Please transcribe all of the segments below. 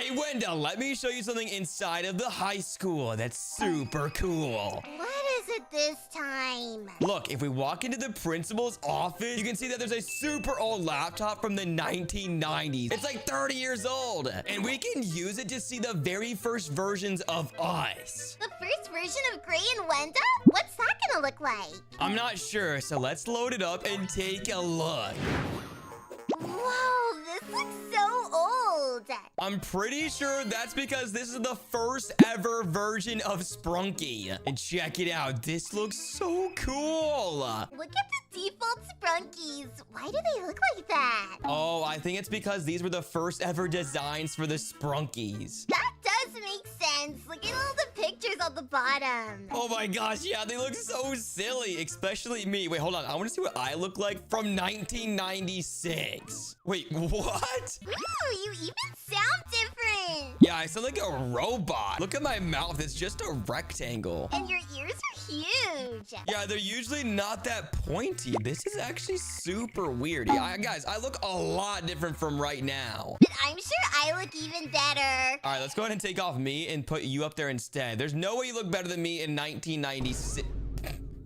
Hey, Wenda, let me show you something inside of the high school that's super cool. What is it this time? Look, if we walk into the principal's office, you can see that there's a super old laptop from the 1990s. It's like 30 years old, and we can use it to see the very first versions of us. The first version of Gray and Wenda? What's that gonna look like? I'm not sure, so let's load it up and take a look. Whoa, this looks so old. I'm pretty sure that's because this is the first ever version of Sprunky. And check it out, this looks so cool. Look at the default Sprunkies. Why do they look like that? Oh, I think it's because these were the first ever designs for the Sprunkies. That does make sense. Look at all the pictures on the bottom. Oh my gosh, yeah, they look so silly, especially me. Wait, hold on. I want to see what I look like from 1996. Wait, what? Ooh, you even sound different. Yeah, I sound like a robot. Look at my mouth. It's just a rectangle. And your ears are huge. Yeah, they're usually not that pointy. This is actually super weird. Yeah, guys, I look a lot different from right now. But I'm sure I look even better. All right, let's go ahead and take off me and put you up there instead. There's no way you look better than me in 1996.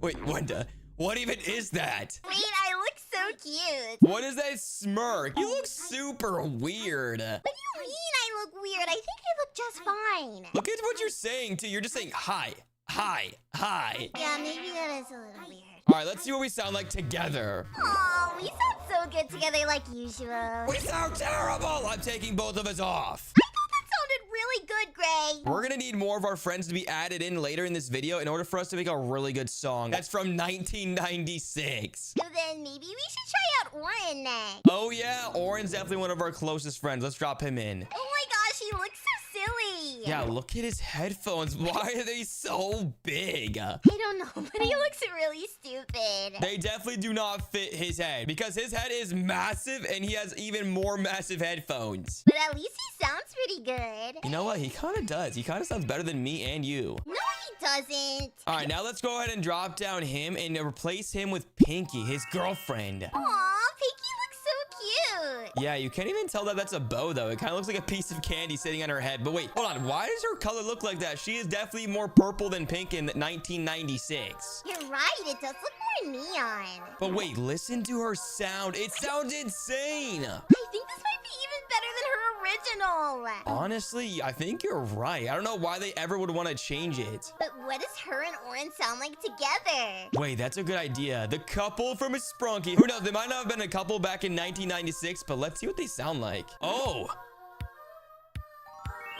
Wait, Wenda, what even is that? Wait, I look so cute. What is that smirk? You look super weird. What do you mean I look weird? I think I look just fine. Look at what you're saying, too. You're just saying hi, hi, hi. Yeah, maybe that is a little weird. All right, let's see what we sound like together. Oh, we sound so good together like usual. We sound terrible. I'm taking both of us off. I thought that sounded really good, Gray. We're gonna need more of our friends to be added in later in this video in order for us to make a really good song. That's from 1996. So then maybe we should try out Oren next. Oh yeah, Oren's definitely one of our closest friends. Let's drop him in. Oh my gosh, he looks so silly. Yeah, look at his headphones. Why are they so big? I don't know, but he looks really stupid. They definitely do not fit his head because his head is massive and he has even more massive headphones. But at least he sounds pretty good. You know what? He kind of does. He kind of sounds better than me and you. No, he doesn't. All right, now let's go ahead and drop down him and replace him with Pinky, his girlfriend. Aw, Pinky looks so cute. Yeah, you can't even tell that that's a bow, though. It kind of looks like a piece of candy sitting on her head. But wait, hold on. Why does her color look like that? She is definitely more purple than pink in 1996. You're right, it does look more neon. But wait, listen to her sound. It sounds insane. I think this might be even better than her original. Honestly, I think you're right. I don't know why they ever would want to change it. But what does her and Oren sound like together? Wait, that's a good idea. The couple from a Sprunky. Who knows? They might not have been a couple back in 1996, but let's see what they sound like. Oh.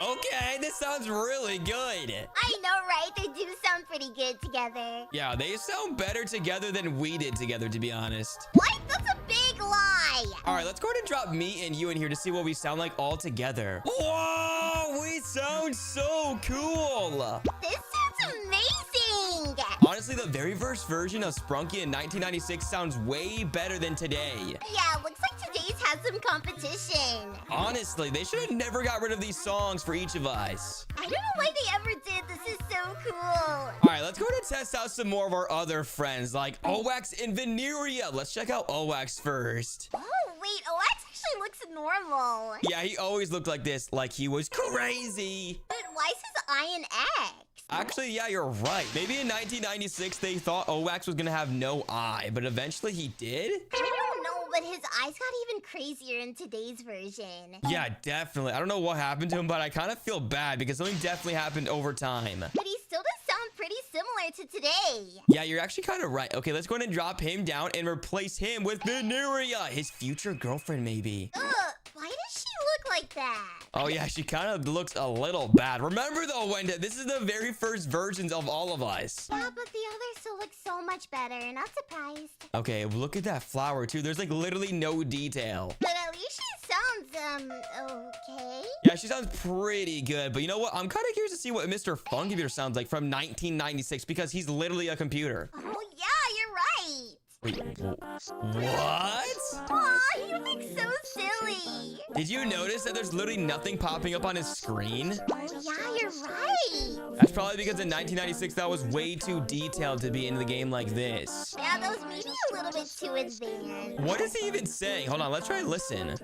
Okay, this sounds really good. I know, right? They do sound pretty good together. Yeah, they sound better together than we did together, to be honest. What? That's a big lie. All right, let's go ahead and drop me and you in here to see what we sound like all together. Whoa, we sound so cool. This sounds amazing. Honestly, the very first version of Sprunky in 1996 sounds way better than today. Yeah, looks like today's has some competition. Honestly, they should have never got rid of these songs for each of us. I don't know why they ever did. This is so cool. All right, let's go ahead and test out some more of our other friends like Owax and Veneria. Let's check out Owax first. Oh, wait. Owax actually looks normal. Yeah, he always looked like this, like he was crazy. But why is his eye an X? Actually, yeah, you're right. Maybe in 1996, they thought Owax was gonna have no eye, but eventually he did? I don't know, but his eyes got even crazier in today's version. Yeah, definitely. I don't know what happened to him, but I kind of feel bad because something definitely happened over time. But he still does sound pretty similar to today. Yeah, you're actually kind of right. Okay, let's go ahead and drop him down and replace him with Veneria, his future girlfriend, maybe. Ugh, why does she look like that? Oh, yeah, she kind of looks a little bad. Remember, though, Wenda, this is the very first versions of all of us. Yeah, but the others still look so much better. Not surprised. Okay, look at that flower, too. There's, like, literally no detail. But at least she sounds, okay. Yeah, she sounds pretty good. But you know what? I'm kind of curious to see what Mr. Funky sounds like from 1996 because he's literally a computer. Oh, yeah, you're right. Wait, what? Aw, he looks so silly. Did you notice that there's literally nothing popping up on his screen? Oh, yeah, you're right. That's probably because in 1996 that was way too detailed to be in the game like this. Yeah, that was maybe a little bit too advanced. What is he even saying? Hold on, let's try and listen.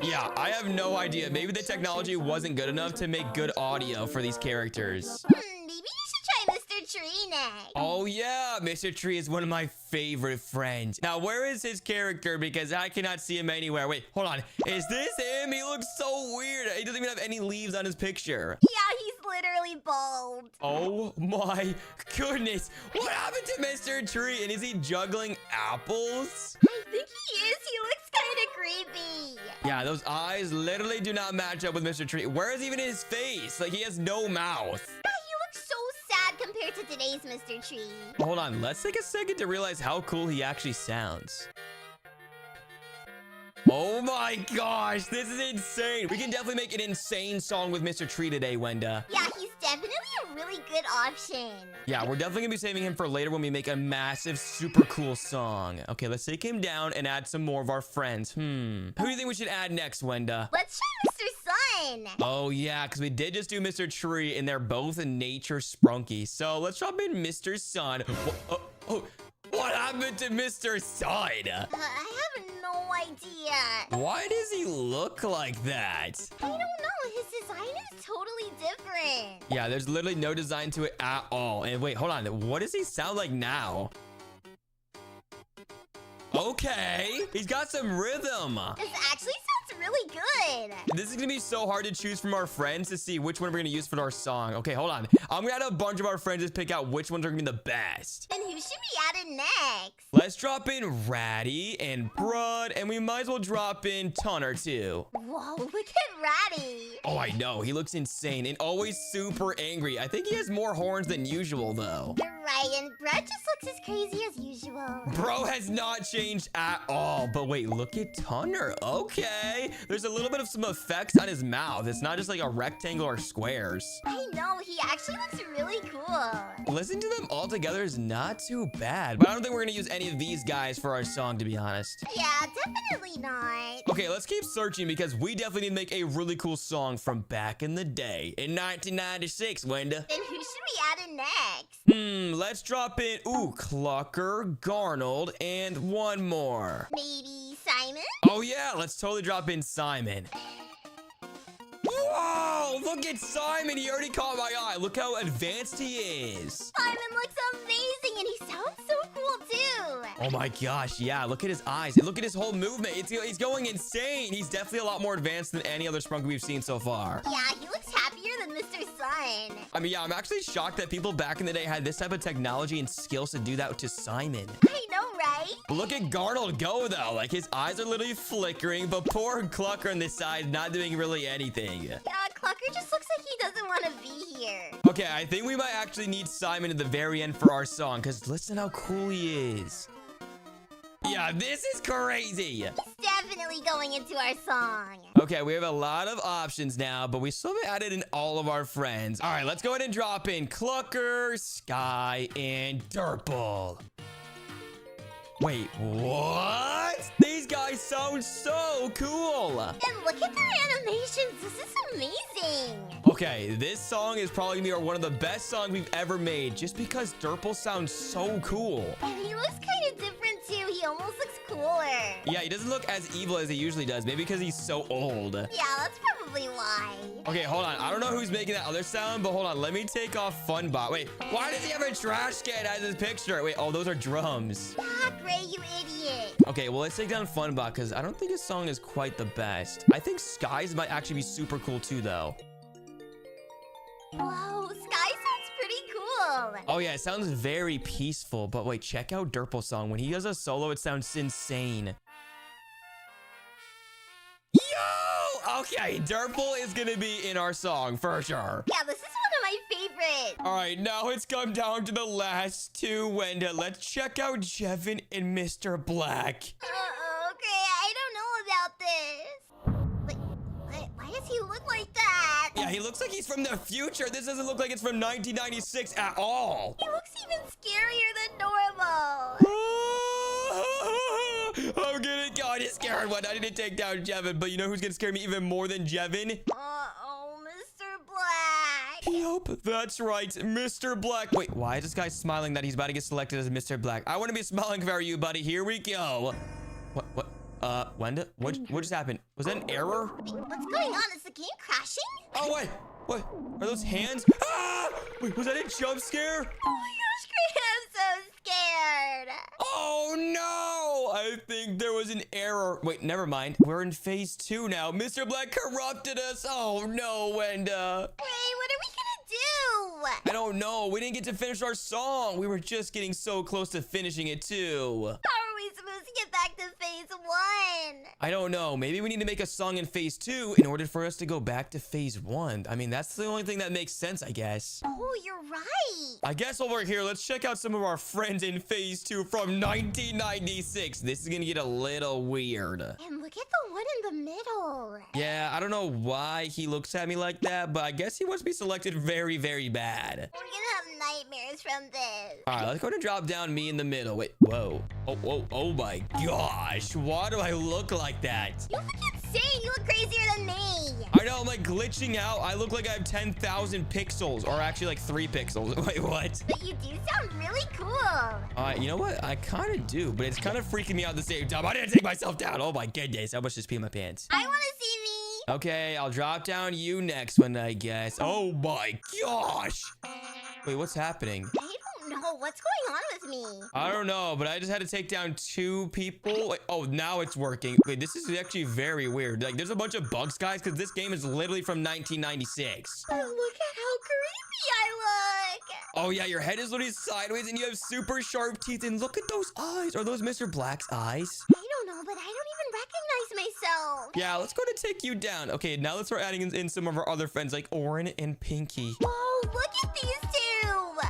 Yeah, I have no idea. Maybe the technology wasn't good enough to make good audio for these characters. Maybe you should try Mr. Tree next. Oh yeah, Mr. Tree is one of my favorite friends. Now, where is his character? Because I cannot see him anywhere. Wait, hold on. Is this him? He looks so weird. He doesn't even have any leaves on his picture. Yeah, he's literally bald. Oh my goodness. What happened to Mr. Tree? And is he juggling apples? I think he is. He looks kind of creepy. Yeah, those eyes literally do not match up with Mr. Tree. Where is even his face? Like, he has no mouth. Yeah, he looks so sad compared to today's Mr. Tree. Hold on, let's take a second to realize how cool he actually sounds. Oh my gosh, this is insane. We can definitely make an insane song with Mr. Tree today, Wenda. Yeah, he's definitely a really good option. Yeah, we're definitely gonna be saving him for later when we make a massive, super cool song. Okay, let's take him down and add some more of our friends. Who do you think we should add next, Wenda? Let's try Mr. Sun. Oh yeah, because we did just do Mr. Tree and they're both in nature sprunky. So let's drop in Mr. Sun. What happened to Mr. Sun? I have no idea. Why does he look like that? I don't know. His design is totally different. Yeah, there's literally no design to it at all. And wait, hold on. What does he sound like now? Okay, he's got some rhythm. This actually sounds really good. This is gonna be so hard to choose from our friends to see which one we're gonna use for our song. Okay, hold on. I'm gonna add a bunch of our friends to pick out which ones are gonna be the best. And who should we add in next? Let's drop in Ratty and Brud, and we might as well drop in Tunner too. Whoa, look at Ratty. Oh, I know. He looks insane and always super angry. I think he has more horns than usual, though. You're right, and Brad just looks as crazy as usual. Bro has not changed at all. But wait, look at Tunner. Okay. There's a little bit of some effects on his mouth. It's not just like a rectangle or squares. I know, he actually looks really cool. Listening to them all together is not too bad. But I don't think we're going to use any of these guys for our song, to be honest. Yeah, definitely not. Okay, let's keep searching because we definitely need to make a really cool song from back in the day. In 1996, Wenda. Then who should we add in next? Let's drop in, Clucker, Garnold, and one more. Maybe Simon? Oh yeah, let's totally drop in Simon. Whoa, look at Simon. He already caught my eye. Look how advanced he is. Simon looks amazing and he sounds so cool too. Oh my gosh, yeah, look at his eyes. And look at his whole movement. He's going insane. He's definitely a lot more advanced than any other Sprunky we've seen so far. Yeah, he looks happier than Mr. Sun. I mean, yeah, I'm actually shocked that people back in the day had this type of technology and skills to do that to Simon. I know, right? Look at Garnold go, though. Like, his eyes are literally flickering, but poor Clucker on this side not doing really anything. Yeah, Clucker just looks like he doesn't want to be here. Okay, I think we might actually need Simon at the very end for our song, because listen how cool he is. Yeah, this is crazy. He's definitely going into our song. Okay, we have a lot of options now, but we still haven't added in all of our friends. All right, let's go ahead and drop in Clucker, Sky, and Dirtball. Wait, what? These guys sound so cool. And look at their animations. This is amazing. Okay, this song is probably gonna be one of the best songs we've ever made just because Dirtball sounds so cool. And he looks kind of different too. He almost looks cooler. Yeah, he doesn't look as evil as he usually does. Maybe because he's so old. Yeah, that's probably why. Okay, hold on. I don't know who's making that other sound, but hold on. Let me take off Funbot. Wait, why does he have a trash can as his picture? Wait, oh, those are drums. Ah, Gray, you idiot. Okay, well, let's take down Funbot because I don't think his song is quite the best. I think Sky's might actually be super cool too, though. Whoa, Sky sounds pretty cool. Oh, yeah, it sounds very peaceful. But wait, check out Dirtball's song. When he does a solo, it sounds insane. Yo! Okay, Dirtball is gonna be in our song for sure. Yeah, this is one of my favorites. All right, now it's come down to the last two, Wenda. Let's check out Jevin and Mr. Black. Okay, I don't know about this. Why does he look like that? Yeah, he looks like he's from the future. This doesn't look like it's from 1996 at all. He looks even scarier than normal. get scared when I didn't take down Jevin, but you know who's gonna scare me even more than Jevin? Uh-oh, Mr. Black. Yup, that's right, Mr. Black. Wait, why is this guy smiling that he's about to get selected as Mr. Black? I want to be smiling for you, buddy. Here we go. What? Wenda? What just happened? Was that an error? Wait, what's going on? Is the game crashing? Oh, wait. What? Are those hands? Ah! Wait, was that a jump scare? Oh my gosh, I'm so scared. Oh, no! I think there was an error. Wait, never mind. We're in phase 2 now. Mr. Black corrupted us. Oh, no, Wenda. Wait, what are we gonna do? I don't know. We didn't get to finish our song. We were just getting so close to finishing it, too. How are we supposed to get back to phase 1? I don't know. Maybe we need to make a song in phase 2 in order for us to go back to phase 1. I mean, that's the only thing that makes sense, I guess. Oh, you're right. I guess over here, let's check out some of our friends in phase 2 from 1996. This is gonna get a little weird. And look at the one in the middle. Yeah, I don't know why he looks at me like that, but I guess he wants to be selected very, very bad. We're gonna have nightmares from this. All right, let's go and drop down me in the middle. Wait, whoa. Oh my gosh. Why do I look like that? You look insane. You look crazier than me. I know, I'm like glitching out. I look like I have 10,000 pixels, or actually like 3 pixels. Wait, what? But you do sound really cool. You know what? I kind of do, but it's kind of freaking me out at the same time. I didn't take myself down. Oh my goodness. I must just pee in my pants. I want to see me. Okay, I'll drop down you next one, I guess. Oh my gosh. Wait, what's happening? I don't know. What's going on with me? I don't know, but I just had to take down 2 people. Wait, oh, now it's working. Wait, this is actually very weird. Like, there's a bunch of bugs, guys, because this game is literally from 1996. Oh, look at how creepy I look. Oh, yeah, your head is literally sideways, and you have super sharp teeth. And look at those eyes. Are those Mr. Black's eyes? I don't know, but I don't even recognize myself. Yeah, let's go to take you down. Okay, now let's start adding in some of our other friends, like Orin and Pinky. Whoa, look at these two.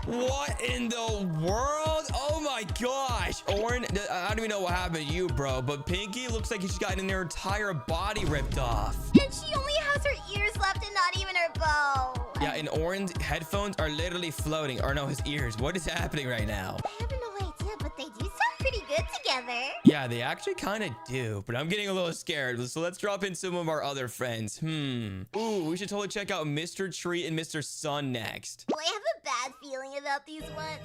What in the world? Oh my gosh. Orin, I don't even know what happened to you, bro. But Pinky looks like she's gotten her entire body ripped off. And she only has her ears left and not even her bow. Yeah, and Orin's headphones are literally floating. Or no, his ears. What is happening right now? I have no idea, but they do sound pretty good together. Yeah, they actually kind of do. But I'm getting a little scared. So let's drop in some of our other friends. Ooh, we should totally check out Mr. Tree and Mr. Sun next. Well, I have a bad feeling about these ones.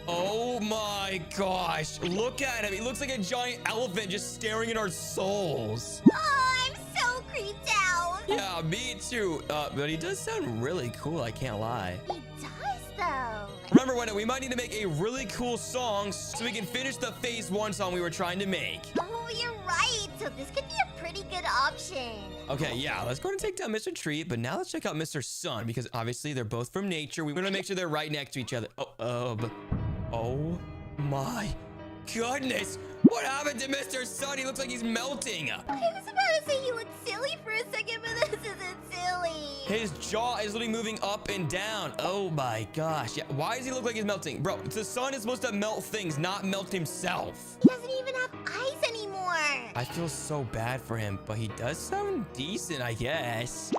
Oh my gosh. Look at him. He looks like a giant elephant just staring at our souls. Oh, I'm so creeped out. Yeah, me too. But he does sound really cool, I can't lie. He does, though. Remember, Wenda, we might need to make a really cool song so we can finish the phase 1 song we were trying to make. Oh, you're right. So this could be a pretty good option. Okay, yeah, let's go and take down Mr. Tree, but now let's check out Mr. Sun, because obviously they're both from nature. We want to make sure they're right next to each other. Oh my goodness. What happened to Mr. Sun? He looks like he's melting. I was about to say he looked silly for a second, but this isn't silly. His jaw is literally moving up and down. Oh my gosh. Yeah, why does he look like he's melting? Bro, the sun is supposed to melt things, not melt himself. He doesn't even have eyes anymore. I feel so bad for him, but he does sound decent, I guess.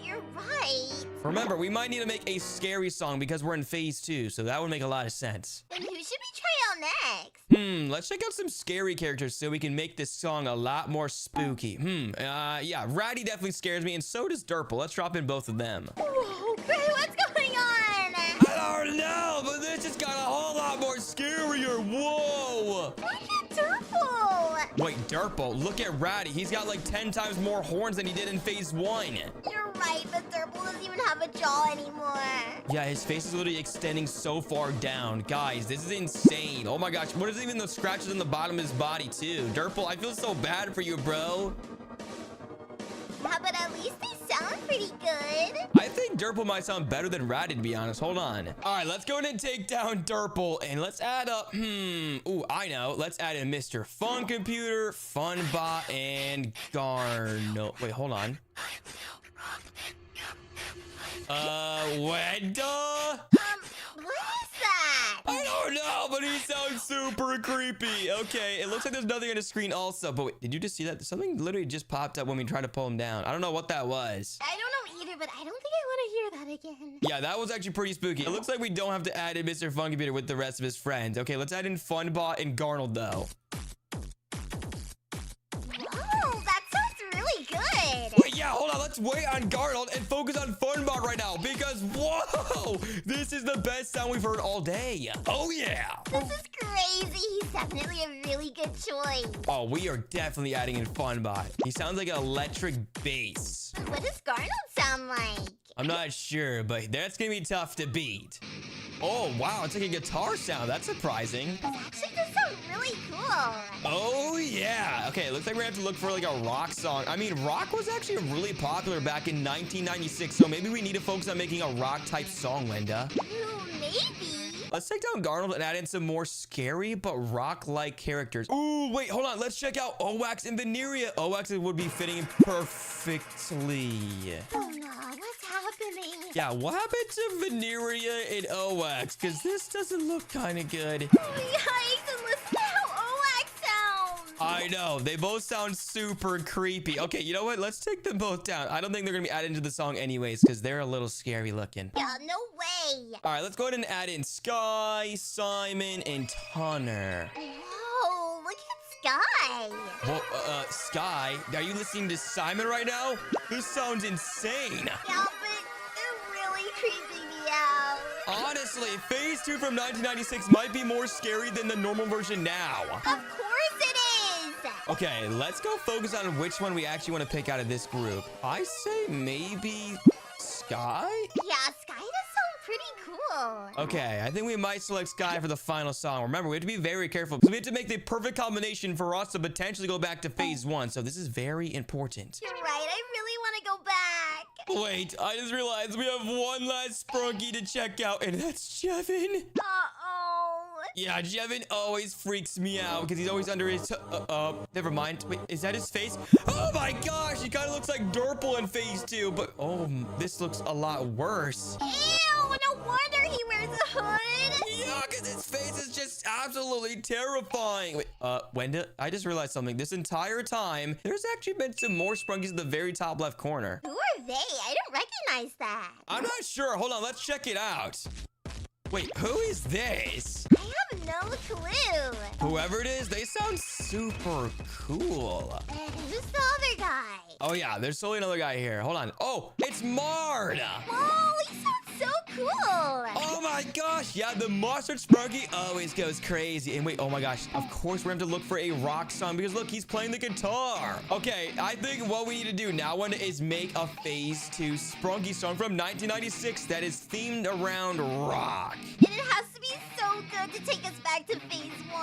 You're right. Remember, we might need to make a scary song because we're in phase 2, so that would make a lot of sense. Then who should we try out next? Let's check out some scary characters so we can make this song a lot more spooky. Yeah, Ratty definitely scares me, and so does Durple. Let's drop in both of them. Whoa, Gray, what's going on? I don't know, but this just got a whole lot more scarier. Whoa! Look at Durple. Wait, Durple, look at Ratty. He's got like 10 times more horns than he did in phase 1. You're right, but Durple doesn't even have a jaw anymore. Yeah, his face is literally extending so far down. Guys, this is insane. Oh my gosh, what is even the scratches on the bottom of his body too? Durple, I feel so bad for you, bro. Yeah, but at least they sound pretty good. I think Durple might sound better than Ratty, to be honest. Hold on. All right, let's go ahead and take down Durple, and let's add up, ooh, I know. Let's add in Mr. Fun Computer, Funbot, and Garnold. Wait, hold on. Wenda? What is that? I don't know, but he sounds super creepy. Okay, it looks like there's nothing on the screen also. But wait, did you just see that? Something literally just popped up when we tried to pull him down. I don't know what that was. I don't know either, but I don't think I want to hear that again. Yeah, that was actually pretty spooky. It looks like we don't have to add in Mr. Fun Computer with the rest of his friends. Okay, let's add in Funbot and Garnold, though. let's wait on Garnold and focus on Funbot right now because, whoa, this is the best sound we've heard all day. Oh, yeah. This is crazy. He's definitely a really good choice. Oh, we are definitely adding in Funbot. He sounds like an electric bass. What does Garnold sound like? I'm not sure, but that's going to be tough to beat. Oh, wow, it's like a guitar sound. That's surprising. This actually does sound really cool. Oh, yeah. Okay, looks like we're going to have to look for like a rock song. I mean, rock was actually really popular back in 1996, so maybe we need to focus on making a rock-type song, Wenda. Ooh, maybe. Let's take down Garnold and add in some more scary but rock-like characters. Ooh, wait, hold on. Let's check out Owax and Veneria. Owax would be fitting perfectly. Oh, no. What's happening? Yeah, what happened to Veneria and Owax? Because this doesn't look kind of good. Oh, yikes. And listen to how Owax sounds. I know. They both sound super creepy. Okay, you know what? Let's take them both down. I don't think they're going to be added into the song anyways because they're a little scary looking. Yeah, no way. All right, let's go ahead and add in Sky, Simon, and Tunner. Whoa, look at Sky. Well, Sky, are you listening to Simon right now? This sounds insane. Yeah, but they're really creeping me out. Honestly, Phase 2 from 1996 might be more scary than the normal version now. Of course it is. Okay, let's go focus on which one we actually want to pick out of this group. I say maybe Sky? Yeah, Sky does sound pretty cool. Okay, I think we might select Sky for the final song. Remember, we have to be very careful because we have to make the perfect combination for us to potentially go back to Phase 1. So this is very important. You're right. I really want to go back. Wait, I just realized we have one last Sprunky to check out, and that's Jevin. Uh-oh. Yeah, Jevin always freaks me out because he's always under his... never mind. Wait, is that his face? Oh my gosh, he kind of looks like Durple in Phase 2, but oh, this looks a lot worse. Ew, no wonder he wears a hood. Yeah, because his face is just absolutely terrifying. Wait, Wenda, I just realized something. This entire time, there's actually been some more Sprunkies in the very top left corner. Who are they? I don't recognize that. I'm not sure. Hold on, let's check it out. Wait, who is this? I have no clue. Whoever it is, they sound super cool. And who's the other guy? Oh yeah, there's totally another guy here. Hold on. Oh, it's Mard. Oh, he sounds so cool. Oh my gosh. Yeah, the Mustard Sprunky always goes crazy. And wait, oh my gosh. Of course, we're going to have to look for a rock song because look, he's playing the guitar. Okay, I think what we need to do now, Wenda, is make a Phase 2 Sprunky song from 1996 that is themed around rock. And it has to be so good to take us back to Phase 1.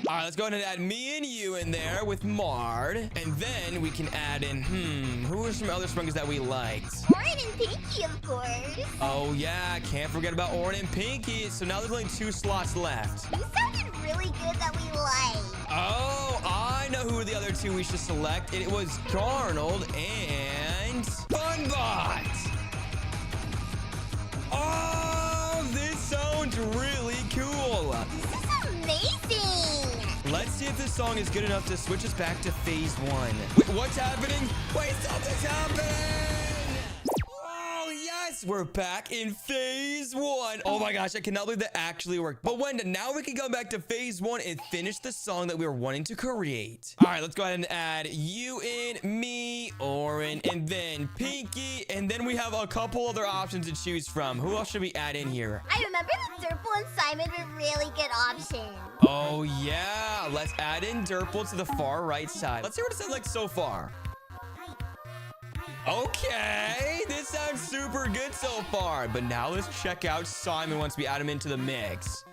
All right, let's go ahead and add me and you in there with Mard. And then we can add in, who are some other Sprunkies that we liked? Orin and Pinky, of course. Oh, yeah, can't forget about Orin and Pinky. So now there's only 2 slots left. Who sounded really good that we like? Oh, I know who the other 2 we should select. It was Garnold and Funbot. Oh, this sounds really cool. This is amazing. Let's see if this song is good enough to switch us back to Phase 1. Wait, what's happening? Wait, something's happening! Oh, yes! We're back in Phase 1. Oh my gosh, I cannot believe that actually worked. But Wenda, now we can go back to Phase 1 and finish the song that we were wanting to create. All right, let's go ahead and add you in, me, Orin, and then Pinky. And then we have a couple other options to choose from. Who else should we add in here? I remember that Durple and Simon were really good options. Oh, yeah. Let's add in Durple to the far right side. Let's see what it sounds like so far. Okay, this sounds super good so far. But now let's check out Simon once we add him into the mix.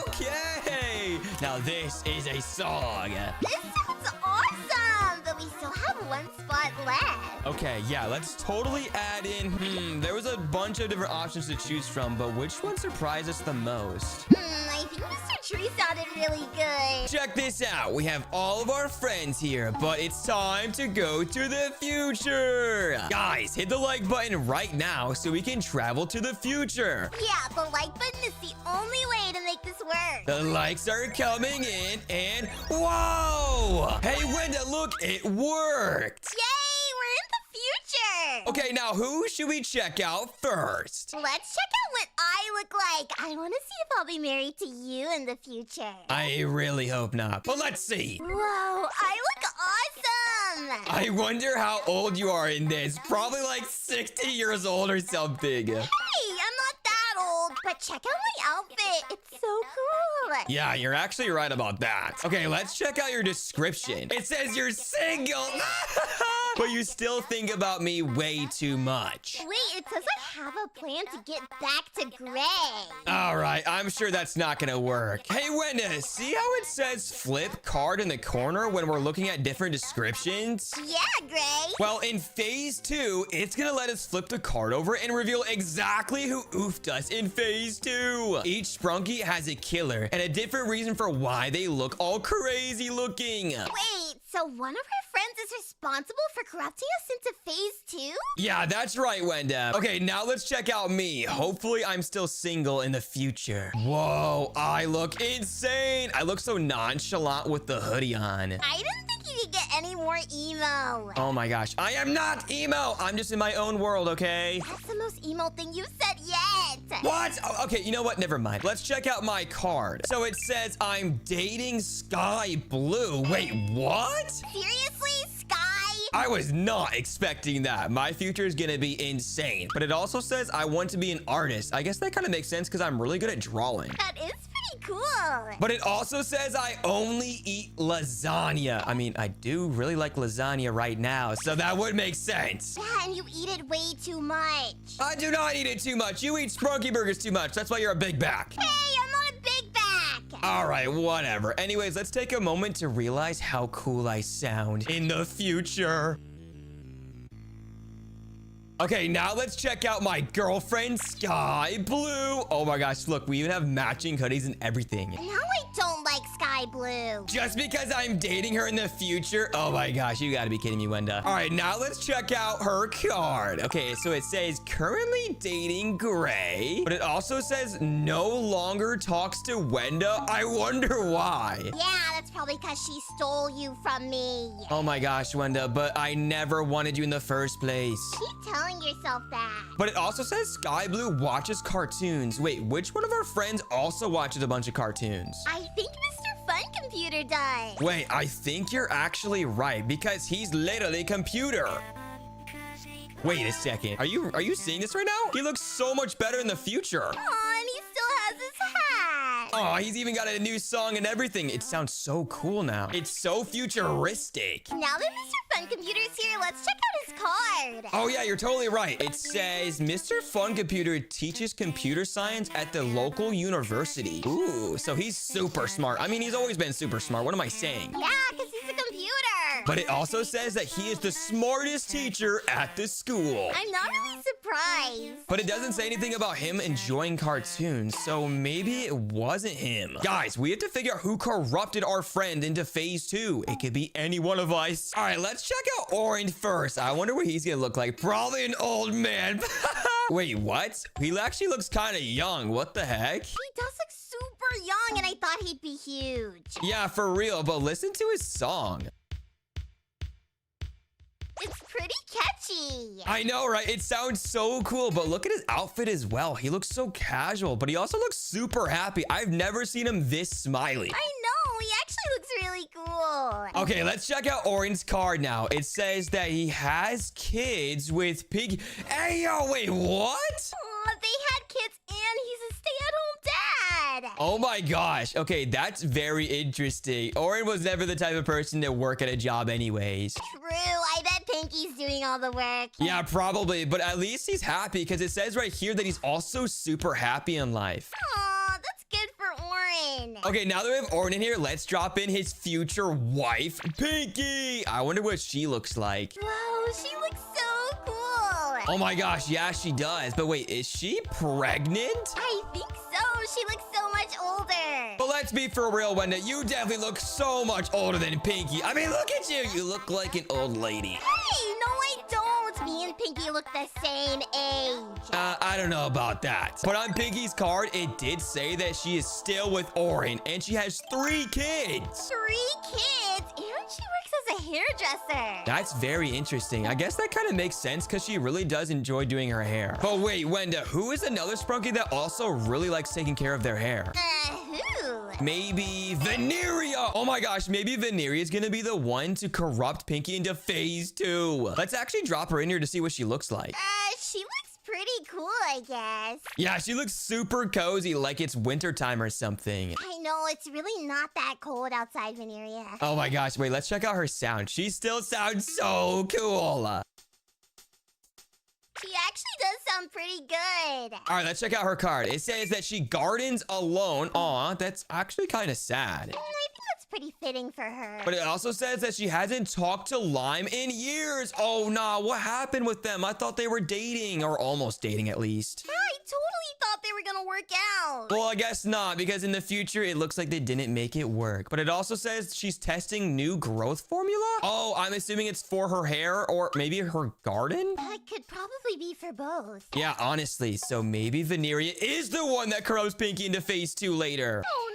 Okay. Now this is a song. This sounds awesome, but we still have one spot left. Okay, yeah, let's totally add in. There was a bunch of different options to choose from, but which one surprised us the most? I think Mr. Tree sounded really good. Check this out. We have all of our friends here, but it's time to go to the future. Guys, hit the like button right now so we can travel to the future. Yeah, the like button is the only way to make this work. The likes are coming in, and whoa! Hey, Wenda, look, it worked. Yay, we're in the future. Okay, now who should we check out first? Let's check out what I look like. I want to see if I'll be married to you in the future. I really hope not, but let's see. Whoa, I look awesome. I wonder how old you are in this. Probably like 60 years old or something. Hey, I'm not that old, but check out my outfit. It's so cool. Yeah, you're actually right about that. Okay, let's check out your description. It says you're single, but you still think about me way too much. Wait, it says I have a plan to get back to Gray. All right, I'm sure that's not gonna work. Hey, Wenda, see how it says flip card in the corner when we're looking at different descriptions? Yeah, Gray. Well, in phase 2, it's gonna let us flip the card over and reveal exactly who oofed us in phase 2. Each Sprunky has a killer and a different reason for why they look all crazy looking. Wait, so one of her friends is responsible for corrupting us into phase 2? Yeah, that's right, Wenda. Okay, now let's check out me. Hopefully, I'm still single in the future. Whoa, I look insane. I look so nonchalant with the hoodie on. I didn't think you could get any more emo. Oh my gosh, I am not emo. I'm just in my own world, okay? That's the most emo thing you've said yet. What? Oh, okay, you know what? Never mind. Let's check out my card. So it says I'm dating Sky Blue. Wait, what? Seriously, Sky? I was not expecting that. My future is gonna be insane. But it also says I want to be an artist. I guess that kind of makes sense because I'm really good at drawing. That is pretty cool. But it also says I only eat lasagna. I mean, I do really like lasagna right now, so that would make sense. Yeah, and you eat it way too much. I do not eat it too much. You eat Sprunky burgers too much. That's why you're a big back. Hey, I'm not a big back. All right, whatever. Anyways, let's take a moment to realize how cool I sound in the future. Okay, now let's check out my girlfriend, Sky Blue. Oh my gosh, look, we even have matching hoodies and everything. Now I don't like Sky Blue. Just because I'm dating her in the future? Oh my gosh, you gotta be kidding me, Wenda. All right, now let's check out her card. Okay, so it says currently dating Gray, but it also says no longer talks to Wenda. I wonder why. Yeah, that's probably because she stole you from me. Oh my gosh, Wenda, but I never wanted you in the first place. Keep telling yourself that. But it also says Sky Blue watches cartoons. Wait, which one of our friends also watches a bunch of cartoons? I think Mr. Fun Computer does. Wait, I think you're actually right because he's literally computer. Wait a second. Are you seeing this right now? He looks so much better in the future. Aw, and he still has his hat. Oh, he's even got a new song and everything. It sounds so cool now. It's so futuristic. Now that Mr. Fun Computer's here, let's check out his card. Oh yeah, you're totally right. It says Mr. Fun Computer teaches computer science at the local university. Ooh, so he's super smart. I mean, he's always been super smart. What am I saying? Yeah, because he's a computer. But it also says that he is the smartest teacher at the school. I'm not really surprised. But it doesn't say anything about him enjoying cartoons, so maybe it wasn't him. Guys, we have to figure out who corrupted our friend into phase 2. It could be any one of us. All right, let's check out Orange first. I wonder what he's gonna look like. Probably an old man. Wait, what? He actually looks kind of young. What the heck? He does look super young, and I thought he'd be huge. Yeah, for real, but listen to his song. It's pretty catchy. I know, right? It sounds so cool, but look at his outfit as well. He looks so casual, but he also looks super happy. I've never seen him this smiley. I know. He actually looks really cool. Okay, let's check out Orin's card now. It says that he has kids with Piggy. Hey, yo, wait, what? Aw, they had kids, and he's a stay-at-home dad. Oh my gosh. Okay, that's very interesting. Orin was never the type of person to work at a job anyways. True. I bet Pinky's doing all the work. Yeah, probably, but at least he's happy because it says right here that he's also super happy in life. Aw, that's good for Orin. Okay, now that we have Orin in here, let's drop in his future wife, Pinky. I wonder what she looks like. Whoa, she looks so cool. Oh my gosh, yeah, she does. But wait, is she pregnant? I think so. She looks so much older. But let's be for real, Wenda. You definitely look so much older than Pinky. I mean, look at you. You look like an old lady. Hey, no, I don't. Me and Pinky look the same age. I don't know about that. But on Pinky's card, it did say that she is still with Orin, and she has 3 kids. 3 kids, and she works as a hairdresser. That's very interesting. I guess that kind of makes sense because she really does enjoy doing her hair. But wait, Wenda, who is another Sprunky that also really likes taking care of their hair? Who? Maybe Venereal. Oh my gosh, maybe Veneria is gonna be the one to corrupt Pinky into phase 2. Let's actually drop her in here to see what she looks like. She looks pretty cool, I guess. Yeah, she looks super cozy, like it's wintertime or something. I know, it's really not that cold outside, Veneria. Oh my gosh, wait, let's check out her sound. She still sounds so cool. She actually does sound pretty good. All right, let's check out her card. It says that she gardens alone. Aw, that's actually kind of sad. I think that's pretty fitting for her. But it also says that she hasn't talked to Lime in years. Oh, nah, what happened with them? I thought they were dating, or almost dating at least. Yeah, I totally thought they were gonna work out. Well, I guess not, because in the future, it looks like they didn't make it work. But it also says she's testing new growth formula. Oh, I'm assuming it's for her hair or maybe her garden? That could probably be for both. Yeah, honestly, so maybe Veneria is the one that corrupts Pinky into phase 2 later. Oh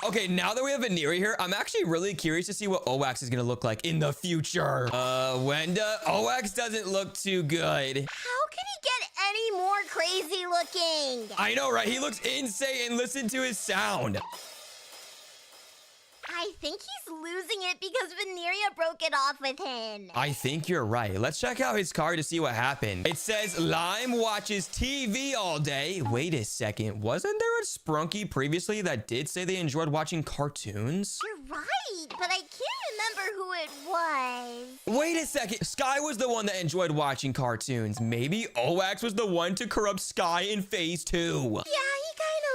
no! Okay, now that we have Veneria here, I'm actually really curious to see what Oax is gonna look like in the future. Wenda, Oax doesn't look too good. How could he get any more crazy looking? I know, right? He looks insane, and listen to his sound. I think he's losing it because Veneria broke it off with him. I think you're right. Let's check out his card to see what happened. It says Lime watches TV all day. Wait a second. Wasn't there a Sprunky previously that did say they enjoyed watching cartoons? You're right, but I can't remember who it was. Wait a second. Sky was the one that enjoyed watching cartoons. Maybe Oax was the one to corrupt Sky in phase 2. Yeah, he kind of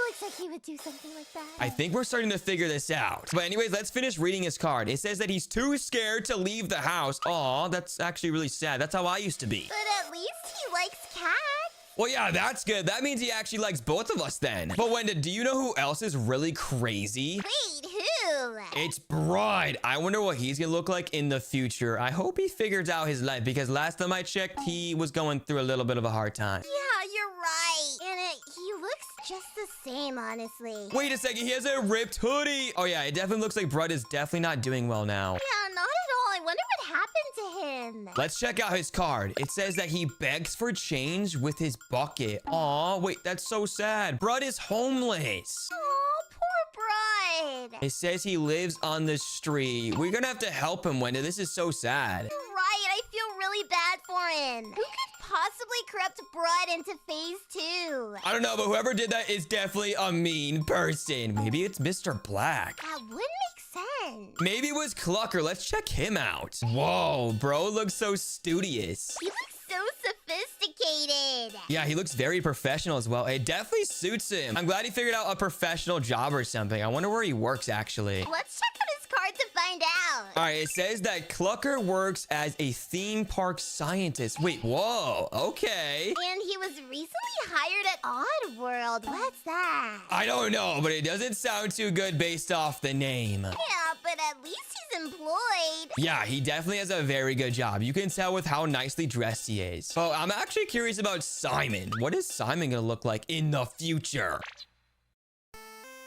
looks like he would do something like that. I think we're starting to figure this out. But anyways, let's finish reading his card. It says that he's too scared to leave the house. Aw, that's actually really sad. That's how I used to be. But at least he likes cats. Well, yeah, that's good. That means he actually likes both of us then. But Wenda, do you know who else is really crazy? Wait, who? It's Brud. I wonder what he's gonna look like in the future. I hope he figures out his life because last time I checked, he was going through a little bit of a hard time. Yeah, you're right. And he looks just the same, honestly. Wait a second, he has a ripped hoodie. Oh yeah, it definitely looks like Brud is definitely not doing well now. Yeah, not at all. I wonder what happened to him. Let's check out his card. It says that he begs for change with his bucket. Aw, wait, that's so sad. Brud is homeless. Oh, poor Brud. It says he lives on the street. We're gonna have to help him, Wenda. This is so sad. You're right. I feel really bad for him. Who could possibly corrupt Brud into phase 2? I don't know, but whoever did that is definitely a mean person. Maybe it's Mr. Black. That would make sense. Maybe it was Clucker. Let's check him out. Whoa, bro looks so studious. He looks so sophisticated. Yeah, he looks very professional as well. It definitely suits him. I'm glad he figured out a professional job or something. I wonder where he works, actually. Let's check out his card to find out. All right, it says that Clucker works as a theme park scientist. Wait, whoa, okay. And he was recently hired at Oddworld. What's that? I don't know, but it doesn't sound too good based off the name. Yeah, but at least he's employed. Yeah, he definitely has a very good job. You can tell with how nicely dressed he is. So I'm actually curious about Simon. What is Simon gonna look like in the future?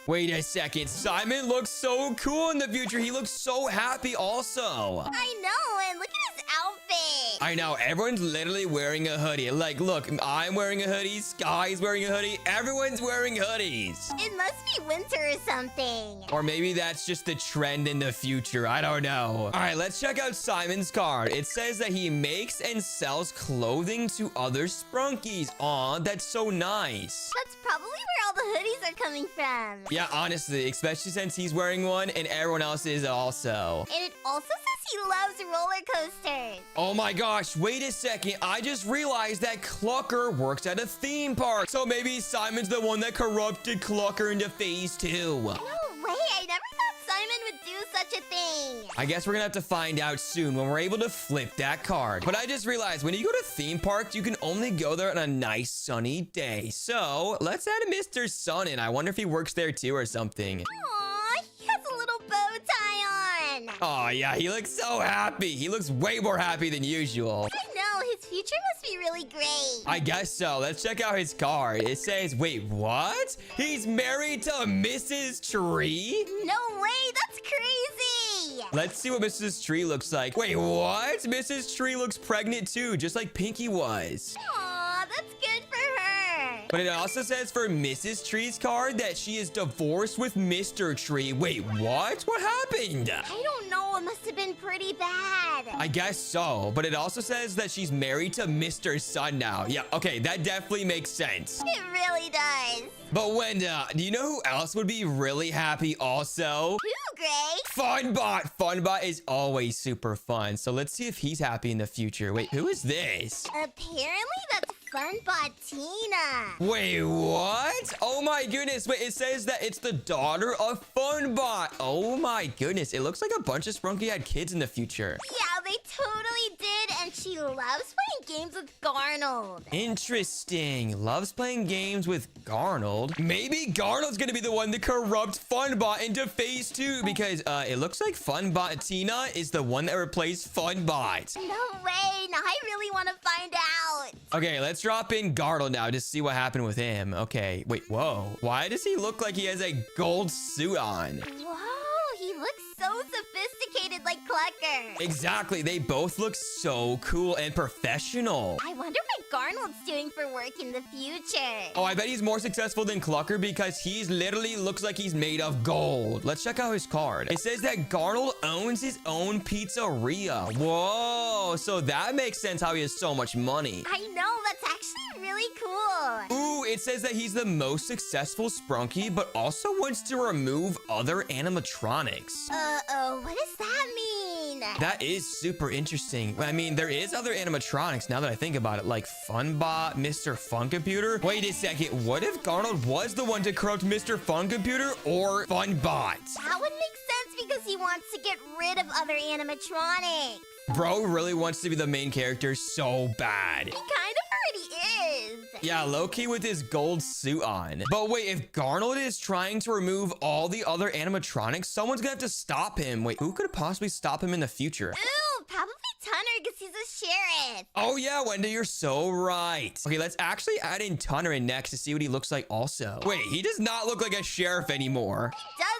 Wait a second. Simon looks so cool in the future. He looks so happy also. I know, and look at his outfit. I know. Everyone's literally wearing a hoodie. Like, look, I'm wearing a hoodie. Sky's wearing a hoodie. Everyone's wearing hoodies. It must be winter or something. Or maybe that's just the trend in the future. I don't know. All right, let's check out Simon's card. It says that he makes and sells clothing to other Sprunkies. Aw, that's so nice. That's probably where all the hoodies are coming from. Yeah, honestly, especially since he's wearing one and everyone else is also. And it also says he loves roller coasters. Oh my gosh, wait a second. I just realized that Clucker works at a theme park. So maybe Simon's the one that corrupted Clucker into phase 2. No way, I never thought Simon would do such a thing. I guess we're gonna have to find out soon when we're able to flip that card. But I just realized when you go to theme parks, you can only go there on a nice sunny day. So let's add Mr. Sun in. I wonder if he works there too or something. Aw, he has a little bow tie on. Oh yeah, he looks so happy. He looks way more happy than usual. I know, his future must be really great. I guess so. Let's check out his card. It says, wait, what? He's married to Mrs. Tree? No way, that's crazy. Let's see what Mrs. Tree looks like. Wait, what? Mrs. Tree looks pregnant too, just like Pinky was. Aw, that's good for her. But it also says for Mrs. Tree's card that she is divorced with Mr. Tree. Wait, what? What happened? I don't know. It must have been pretty bad. I guess so, but it also says that she's married to Mr. Sun now. Yeah, okay, that definitely makes sense. It really does. But Wenda, do you know who else would be really happy also? Who, Gray? Funbot. Funbot is always super fun. So let's see if he's happy in the future. Wait, who is this? Apparently, that's Funbot Tina. Wait, what? Oh my goodness. Wait, it says that it's the daughter of Funbot. Oh my goodness. It looks like a bunch of Sprunky had kids in the future. Yeah, they totally did, and she loves playing games with Garnold. Interesting. Loves playing games with Garnold. Maybe Garnold's gonna be the one to corrupt Funbot into phase 2 because it looks like Funbot Tina is the one that replaced Funbot. No way. Now I really want to find out. Okay, let's drop in Garnold now to see what happened with him. Okay, wait, whoa. Why does he look like he has a gold suit on? Whoa, he looks so sophisticated like Clucker. Exactly, they both look so cool and professional. I wonder what Garnold's doing for work in the future. Oh, I bet he's more successful than Clucker because he's literally looks like he's made of gold. Let's check out his card. It says that Garnold owns his own pizzeria. Whoa, so that makes sense how he has so much money. I know, that's actually really cool. Ooh, it says that he's the most successful Sprunky, but also wants to remove other animatronics. Uh-oh, what does that mean? That is super interesting. I mean, there is other animatronics now that I think about it, like Funbot, Mr. Fun Computer. Wait a second, what if Garnold was the one to corrupt Mr. Fun Computer or Funbot? That would make sense because he wants to get rid of other animatronics. Bro really wants to be the main character so bad. He kind of already is. Yeah, low-key with his gold suit on. But wait, if Garnold is trying to remove all the other animatronics, someone's gonna have to stop him. Wait, who could possibly stop him in the future? Ooh, probably Tunner because he's a sheriff. Oh yeah, Wenda, you're so right. Okay, let's actually add in Tunner in next to see what he looks like also. Wait, he does not look like a sheriff anymore. He doesn't.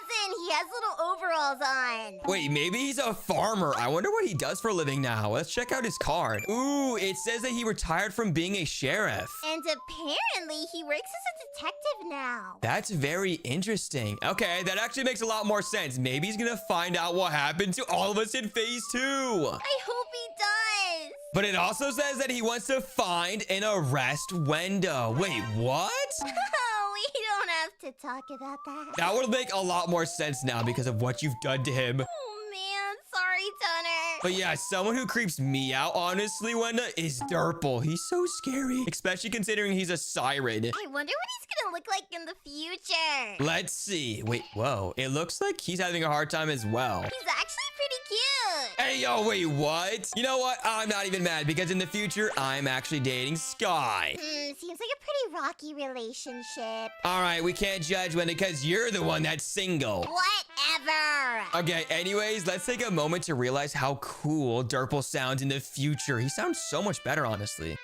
He has little overalls on. Wait, maybe he's a farmer. I wonder what he does for a living now. Let's check out his card. Ooh, it says that he retired from being a sheriff. And apparently he works as a detective now. That's very interesting. Okay, that actually makes a lot more sense. Maybe he's gonna find out what happened to all of us in phase 2. I hope he does. But it also says that he wants to find and arrest Wenda. Wait, what? Oh, we don't have to talk about that. That would make a lot more sense now because of what you've done to him. Oh, man. Sorry, Tunner. But yeah, someone who creeps me out, honestly, Wenda, is Durple. He's so scary, especially considering he's a siren. I wonder what he's gonna look like in the future. Let's see. Wait, whoa. It looks like he's having a hard time as well. He's actually pretty cute. Hey, yo, wait, what? You know what? I'm not even mad because in the future, I'm actually dating Sky. Seems like a pretty rocky relationship. All right, we can't judge Wenda because you're the one that's single. Whatever. Okay, anyways, let's take a moment to realize how cool Durple sounds in the future. He sounds so much better, honestly.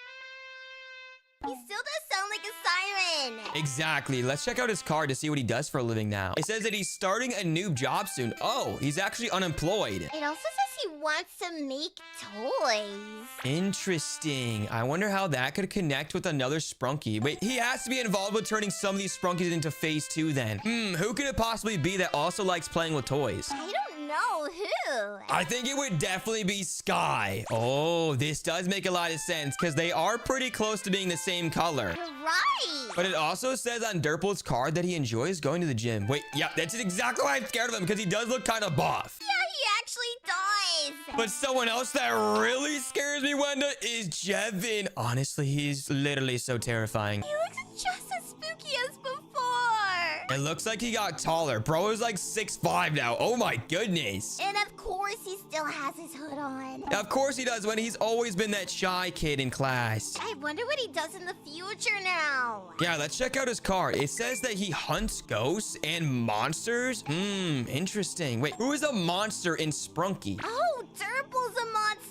He still does sound like a siren. Exactly. Let's check out his card to see what he does for a living now. It says that he's starting a new job soon. Oh, he's actually unemployed. It also says he wants to make toys. Interesting. I wonder how that could connect with another Sprunky. Wait, he has to be involved with turning some of these Sprunkies into phase 2 then. Who could it possibly be that also likes playing with toys? I don't know who. I think it would definitely be Sky. Oh, this does make a lot of sense because they are pretty close to being the same color. You're right. But it also says on Durple's card that he enjoys going to the gym. Wait, yeah, that's exactly why I'm scared of him because he does look kind of buff. Yeah, he actually does. But someone else that really scares me, Wenda, is Jevin. Honestly, he's literally so terrifying. He looks just as spooky as before. It looks like he got taller. Bro is like 6'5" now. Oh my goodness. And of course, he still has his hood on. Of course he does, when he's always been that shy kid in class. I wonder what he does in the future now. Yeah, let's check out his card. It says that he hunts ghosts and monsters. Interesting. Wait, who is a monster in Sprunky? Oh, Durple's a monster.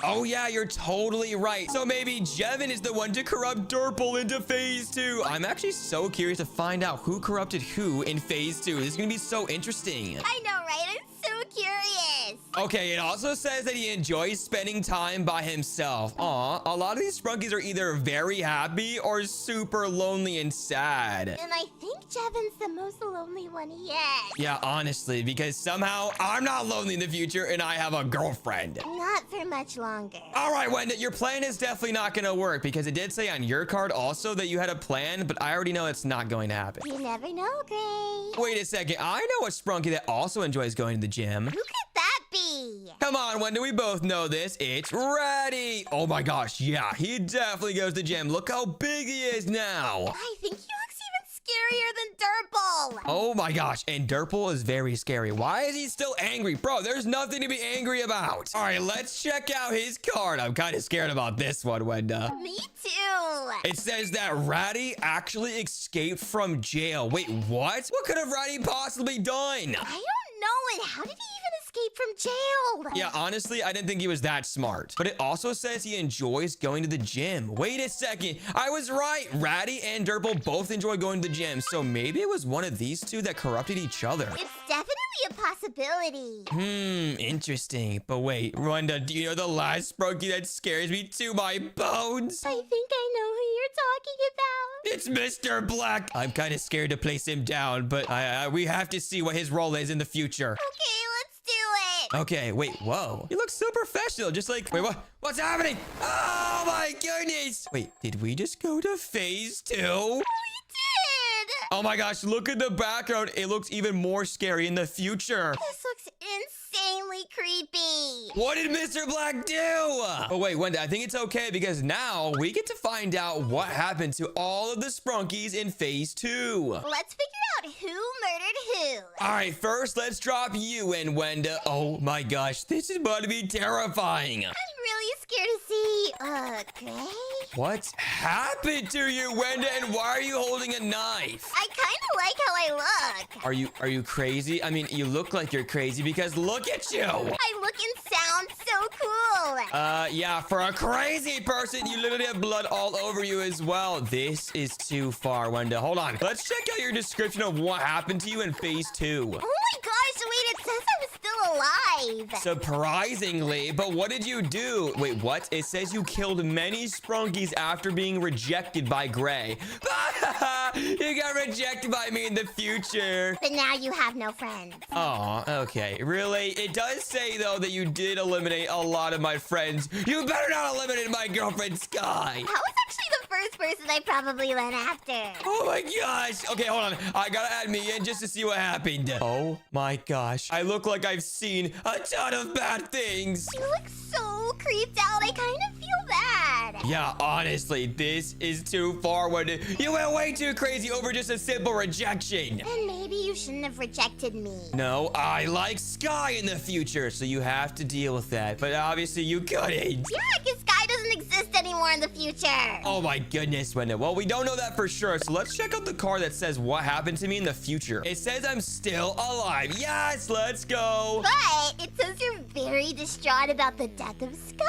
Oh yeah, you're totally right. So maybe Jevin is the one to corrupt Durple into phase 2. I'm actually so curious to find out who corrupted who in phase 2. This is gonna be so interesting. I know, right? I'm so curious. Okay, it also says that he enjoys spending time by himself. Aw, a lot of these Sprunkies are either very happy or super lonely and sad. And I think Jevin's the most lonely one yet. Yeah, honestly, because somehow I'm not lonely in the future and I have a girlfriend. Not for much longer. All right, Wenda, your plan is definitely not going to work because it did say on your card also that you had a plan, but I already know it's not going to happen. You never know, Gray. Wait a second. I know a Sprunky that also enjoys going to the gym. Who could that be? Come on, Wenda, we both know this. It's Ready. Oh my gosh, yeah, he definitely goes to the gym. Look how big he is now. I think he looks even scarier than Durple. Oh my gosh, and Durple is very scary. Why is he still angry? Bro, there's nothing to be angry about. All right, let's check out his card. I'm kind of scared about this one, Wenda. Me too. It says that Ratty actually escaped from jail. Wait, what? What could have Ratty possibly done? I don't know, and how did he even escape from jail? Yeah, honestly, I didn't think he was that smart. But it also says he enjoys going to the gym. Wait a second. I was right. Ratty and Durple both enjoy going to the gym. So maybe it was one of these two that corrupted each other. It's definitely a possibility. Interesting. But wait, Wenda, do you know the last Sprunky that scares me to my bones? I think I know who you're talking about. It's Mr. Black. I'm kind of scared to place him down, but we have to see what his role is in the future. Okay, let's do it. Okay, wait, whoa. You look so professional, just like, wait, what's happening? Oh my goodness. Wait, did we just go to phase 2? We did. Oh my gosh, look at the background. It looks even more scary in the future. This looks insanely creepy. What did Mr. Black do? Oh wait, Wenda, I think it's okay because now we get to find out what happened to all of the Sprunkies in phase 2. Let's figure out who murdered who. All right, first let's drop you in, Wenda. Oh my gosh, this is about to be terrifying. I'm really scared to see, Gray? What's happened to you, Wenda, and why are you holding a knife? I kind of like how I look. Are you crazy? I mean, you look like you're crazy because look at you. I look and sound so cool. Yeah, for a crazy person, you literally have blood all over you as well. This is too far, Wenda. Hold on. Let's check out your description of what happened to you in phase 2. Oh my gosh, wait, it says I was still alive. Surprisingly, but what did you do? Wait, what? It says you killed many Sprunkies after being rejected by Gray. You got rejected by me in the future. But now you have no friends. Oh, okay. Really? It does say, though, that you did eliminate a lot of my friends. You better not eliminate my girlfriend, Sky. That was actually the first person I probably went after. Oh my gosh. Okay, hold on. I gotta add me in just to see what happened. Oh my gosh. I look like I've seen a ton of bad things. You look so creeped out. I kind of feel bad. Yeah, honestly, this is too far. You went way too crazy over just a simple rejection. And maybe you shouldn't have rejected me. No, I like Sky in the future, so you have to deal with that. But obviously, you couldn't. Yeah, because Sky doesn't exist anymore in the future. Oh my goodness, Wenda. Well, we don't know that for sure, so let's check out the card that says what happened to me in the future. It says I'm still alive. Yes, let's go. But it says you're very distraught about the death of Sky.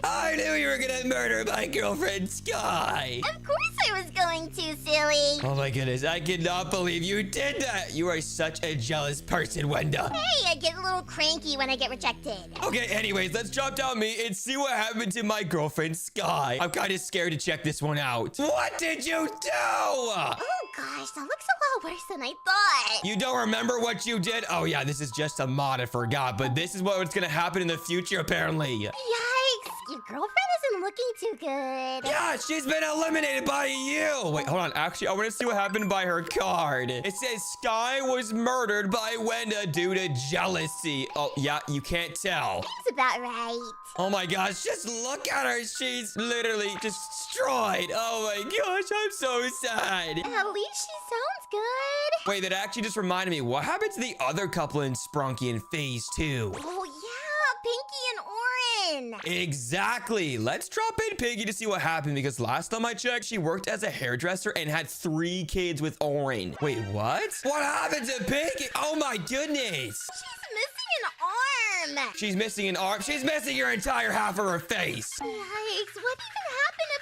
I knew you were gonna murder my girlfriend, Sky. Of course I was going to, silly. Oh my goodness, I cannot believe you did that. You are such a jealous person, Wenda. Hey, I get a little cranky when I get rejected. Okay, anyways, let's drop down me and see what happened to my girlfriend, Sky. I'm kind of scared to check this one out. What did you do? Oh gosh, that looks a lot worse than I thought. You don't remember what you did? Oh yeah, this is just a mod, I forgot. But this is what's gonna happen in the future, apparently. Yikes, your girlfriend isn't looking too good. Yeah, she's been eliminated by you. Wait, hold on. Actually, I want to see what happened by her card. It says Sky was murdered by Wenda due to jealousy. Oh, yeah, you can't tell. That's about right. Oh my gosh, just look at her. She's literally destroyed. Oh my gosh, I'm so sad. At least she sounds good. Wait, that actually just reminded me. What happened to the other couple in Sprunky in phase 2? Oh yeah, Pinky and Orin. Exactly. Let's drop in Piggy to see what happened because last time I checked, she worked as a hairdresser and had 3 kids with Orin. Wait, what? What happened to Piggy? Oh my goodness. She's missing an arm. She's missing an arm. She's missing your entire half of her face. Yikes, what even happened to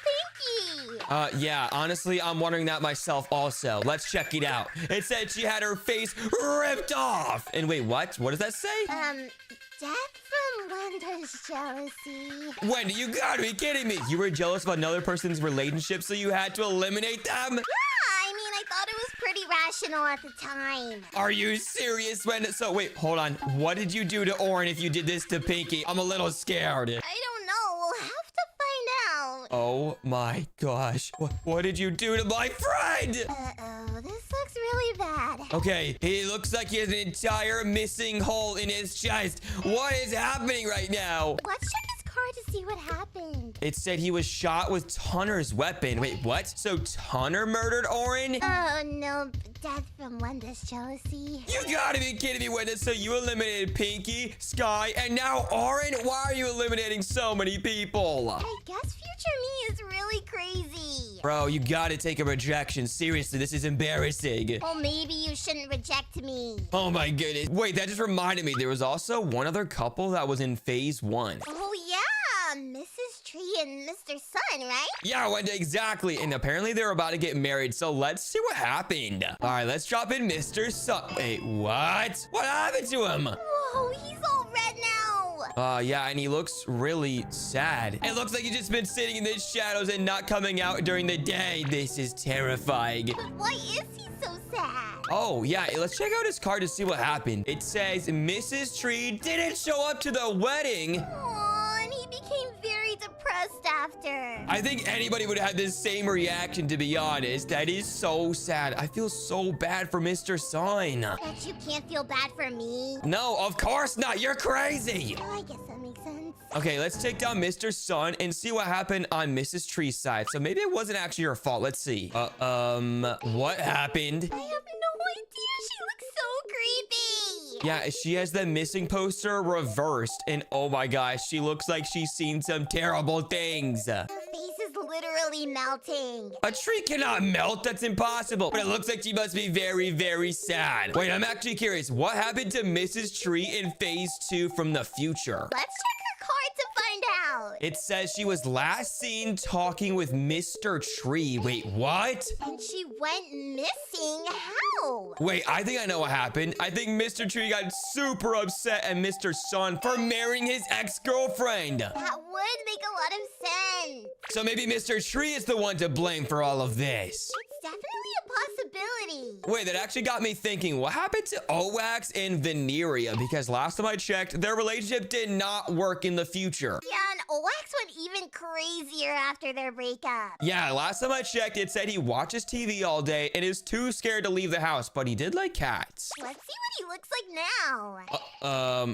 Pinky? Yeah, honestly, I'm wondering that myself also. Let's check it out. It said she had her face ripped off. And wait, what? What does that say? death from Wenda's jealousy. Wendy, you gotta be kidding me. You were jealous of another person's relationship, so you had to eliminate them? Yeah, I mean, I thought it was pretty rational at the time. Are you serious, Wendy? So wait, hold on. What did you do to Orin if you did this to Pinky? I'm a little scared. I don't know. We'll have to find out. Oh my gosh. What did you do to my friend? Uh-oh, this looks really bad. Okay, he looks like he has an entire missing hole in his chest. What is happening right now? Let's check his card to see what happened. It said he was shot with Tunner's weapon. Wait, what? So Tunner murdered Orin? Oh, no. Death from Wenda's jealousy. You gotta be kidding me, Wenda. So you eliminated Pinky, Sky, and now Orin? Why are you eliminating so many people? I guess future me is really crazy. Bro, you gotta take a rejection. Seriously, this is embarrassing. Well, maybe you shouldn't reject me. Oh my goodness. Wait, that just reminded me. There was also one other couple that was in phase 1. Oh, yeah. Mrs. Tree and Mr. Sun, right? Yeah, Wenda, exactly. And apparently they were about to get married. So let's see what happened. All right, let's drop in Mr. Sun. Wait, what? What happened to him? Whoa, he's all red now. Yeah, and he looks really sad. It looks like he's just been sitting in the shadows and not coming out during the day. This is terrifying. But why is he so sad? Oh, yeah, let's check out his card to see what happened. It says Mrs. Tree didn't show up to the wedding. Aw, and he became very depressed after. I think anybody would have the same reaction, to be honest. That is so sad. I feel so bad for Mr. Sun. Bet you can't feel bad for me. No, of course not. You're crazy. Well, I guess that makes sense. Okay, let's take down Mr. Sun and see what happened on Mrs. Tree's side. So maybe it wasn't actually your fault. Let's see. What happened? I have no idea. She looks so creepy. Yeah, she has the missing poster reversed. And oh my gosh, she looks like she's seen some terrible things. Her face is literally melting. A tree cannot melt. That's impossible. But it looks like she must be very, very sad. Wait, I'm actually curious. What happened to Mrs. Tree in phase 2 from the future? Let's check her card to find out. It says she was last seen talking with Mr. Tree. Wait, what? And she went missing? How? Wait, I think I know what happened. I think Mr. Tree got super upset at Mr. Sun for marrying his ex-girlfriend. That would make a lot of sense. So maybe Mr. Tree is the one to blame for all of this. It's definitely a possibility. Wait, that actually got me thinking, what happened to Owax and Veneria? Because last time I checked, their relationship did not work in the future. Yeah, and Owax went even crazier after their breakup. Yeah, last time I checked, it said he watches TV all day and is too scared to leave the house, but he did like cats. Let's see what he looks like now.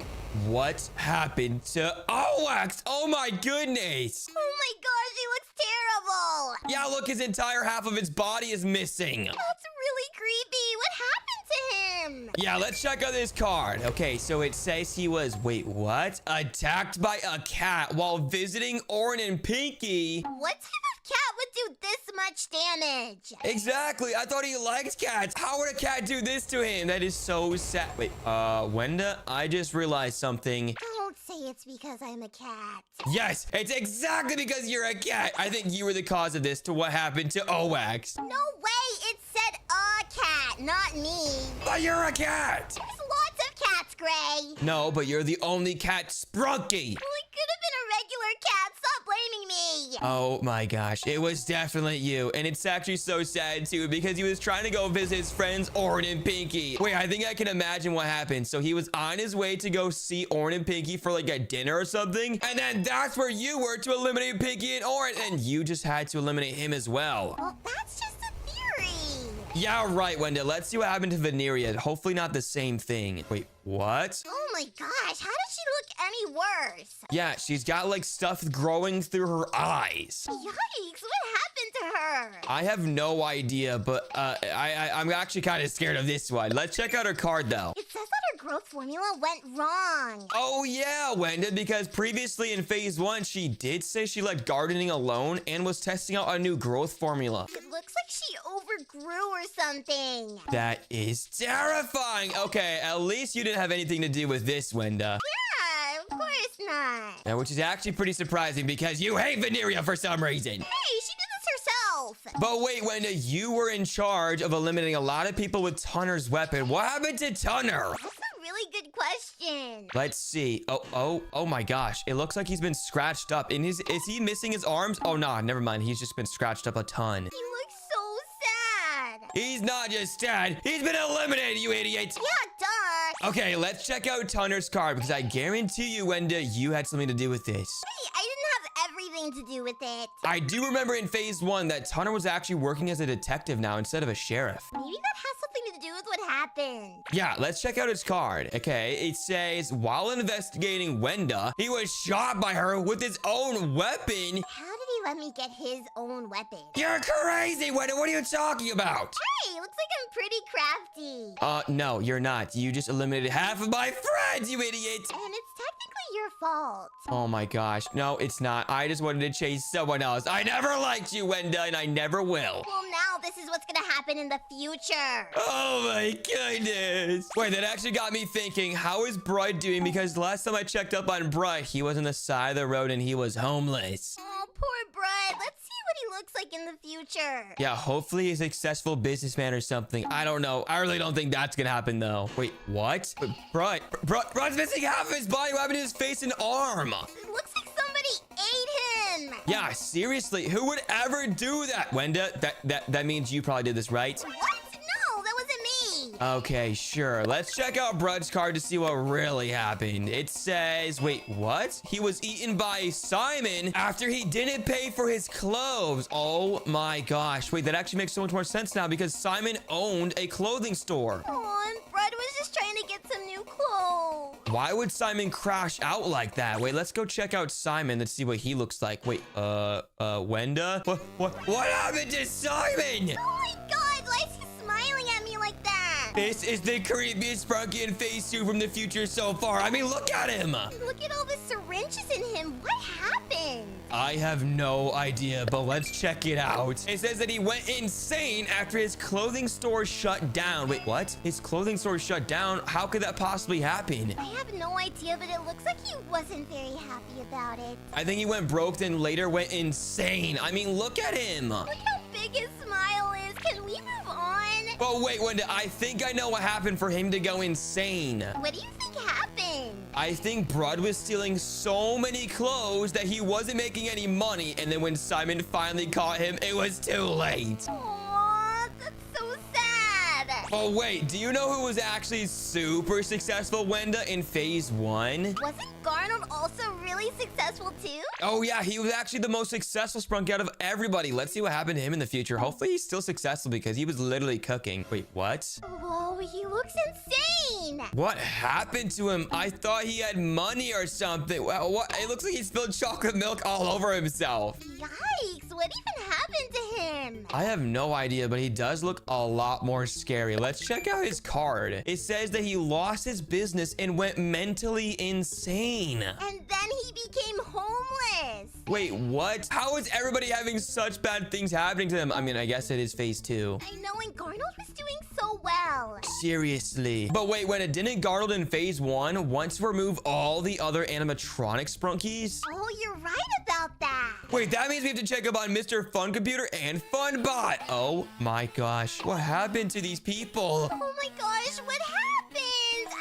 What happened to Owax? Oh my goodness. Oh my gosh, he looks terrible. Yeah, look, his entire half of his body is missing. That's really creepy. What happened to him? Yeah, let's check out this card. Okay, so it says he was, wait, what? Attacked by a cat while visiting Orin and Pinky. What type of cat would do this much damage? Exactly. I thought he liked cats. How would a cat do this to him? That is so sad. Wait, Wenda, I just realized something. Don't say it's because I'm a cat. Yes, it's exactly because you're a cat. I think you were the cause of this to what happened to Owax. No way, it said a cat, not me. But you're a cat. There's lots of cats, Gray. No, but you're the only cat, Sprunky. Well, it could have been a regular cat. Stop blaming me. Oh my gosh, it was definitely you. And it's actually so sad too because he was trying to go visit his friends Orin and Pinky. Wait, I think I can imagine what happened. So he was on his way to go see Orin and Pinky for like a dinner or something. And then that's where you were to eliminate Pinky and Orin. And you just had to eliminate him as well. Well, that's just a theory. Yeah, right, Wenda. Let's see what happened to Veneria. Hopefully not the same thing. Wait, what? Oh my gosh, how does she look any worse? Yeah, she's got like stuff growing through her eyes. Yikes, what happened to her? I have no idea, but I'm actually kind of scared of this one. Let's check out her card though. It says that her growth formula went wrong. Oh yeah, Wenda, because previously in phase 1, she did say she let gardening alone and was testing out a new growth formula. It looks like she overgrew or something. That is terrifying. Okay, at least you didn't have anything to do with this, Wenda. Yeah, of course not. Yeah, which is actually pretty surprising because you hate Veneria for some reason. Hey, she did this herself. But wait, Wenda, you were in charge of eliminating a lot of people with Tunner's weapon. What happened to Tunner? That's a really really good question. Let's see. Oh my gosh. It looks like he's been scratched up. Is he missing his arms? Oh, no, never mind. He's just been scratched up a ton. He looks so sad. He's not just sad. He's been eliminated, you idiot. Yeah, duh. Okay, let's check out Tunner's card because I guarantee you, Wenda, you had something to do with this. Wait, I didn't have everything to do with it. I do remember in phase 1 that Tunner was actually working as a detective now instead of a sheriff. Maybe that has something to do with what happened. Yeah, let's check out his card. Okay, it says, while investigating Wenda, he was shot by her with his own weapon. How did he let me get his own weapon? You're crazy, Wenda. What are you talking about? Hey, looks like I'm pretty crafty. No, you're not. You just eliminated half of my friends, you idiot. And it's technically your fault. Oh my gosh. No, it's not. I just wanted to chase someone else. I never liked you, Wenda, and I never will. Well, now this is what's gonna happen in the future. Oh my goodness. Wait, that actually got me thinking, how is Brud doing? Because last time I checked up on Brud, he was on the side of the road and he was homeless. Oh, poor Brud. Let's see what he looks like in the future. Yeah, hopefully he's a successful businessman or something. I don't know. I really don't think that's gonna happen though. Wait, what? Brod's missing half of his body. What happened to his face and arm? It looks like somebody ate him. Yeah, seriously, who would ever do that? Wenda, that means you probably did this, right? What? No, that wasn't me. Okay, sure. Let's check out Brud's card to see what really happened. It says, wait, what? He was eaten by Simon after he didn't pay for his clothes. Oh my gosh. Wait, that actually makes so much more sense now because Simon owned a clothing store. Oh, and Brud was just trying to get some new clothes. Why would Simon crash out like that? Wait, let's go check out Simon. Let's see what he looks like. Wait, Wenda? What happened to Simon? Oh my god, why is he smiling at me like that? This is the creepiest Sprunky in phase 2 from the future so far. I mean, look at him. Look at all the syringes in him. What happened? I have no idea, but let's check it out. It says that he went insane after his clothing store shut down. Wait, what? His clothing store shut down? How could that possibly happen? I have no idea, but it looks like he wasn't very happy about it. I think he went broke, then later went insane. I mean, look at him. Look how big his smile is. Can we move on? But wait, Wenda, I think I know what happened for him to go insane. What do you think happened? I think Brud was stealing so many clothes that he wasn't making any money. And then when Simon finally caught him, it was too late. Aww, that's so sad. Oh, wait, do you know who was actually super successful, Wenda, in phase 1? Wasn't Garnold also really successful too? Oh, yeah, he was actually the most successful Sprunk out of everybody. Let's see what happened to him in the future. Hopefully, he's still successful because he was literally cooking. Wait, what? Whoa, he looks insane. What happened to him? I thought he had money or something. Well, what? It looks like he spilled chocolate milk all over himself. Yikes, what even happened to him? I have no idea, but he does look a lot more scary. Let's check out his card. It says that he lost his business and went mentally insane. And then he became homeless. Wait, what? How is everybody having such bad things happening to them? I mean, I guess it is phase 2. I know, and Garnold was doing so well. Seriously. But wait, when it didn't Garnold in phase 1, once remove all the other animatronic Sprunkies? Oh, you're right about that. Wait, that means we have to check up on Mr. Fun Computer and Funbot. Oh my gosh. What happened to these people? Oh my gosh, what happened?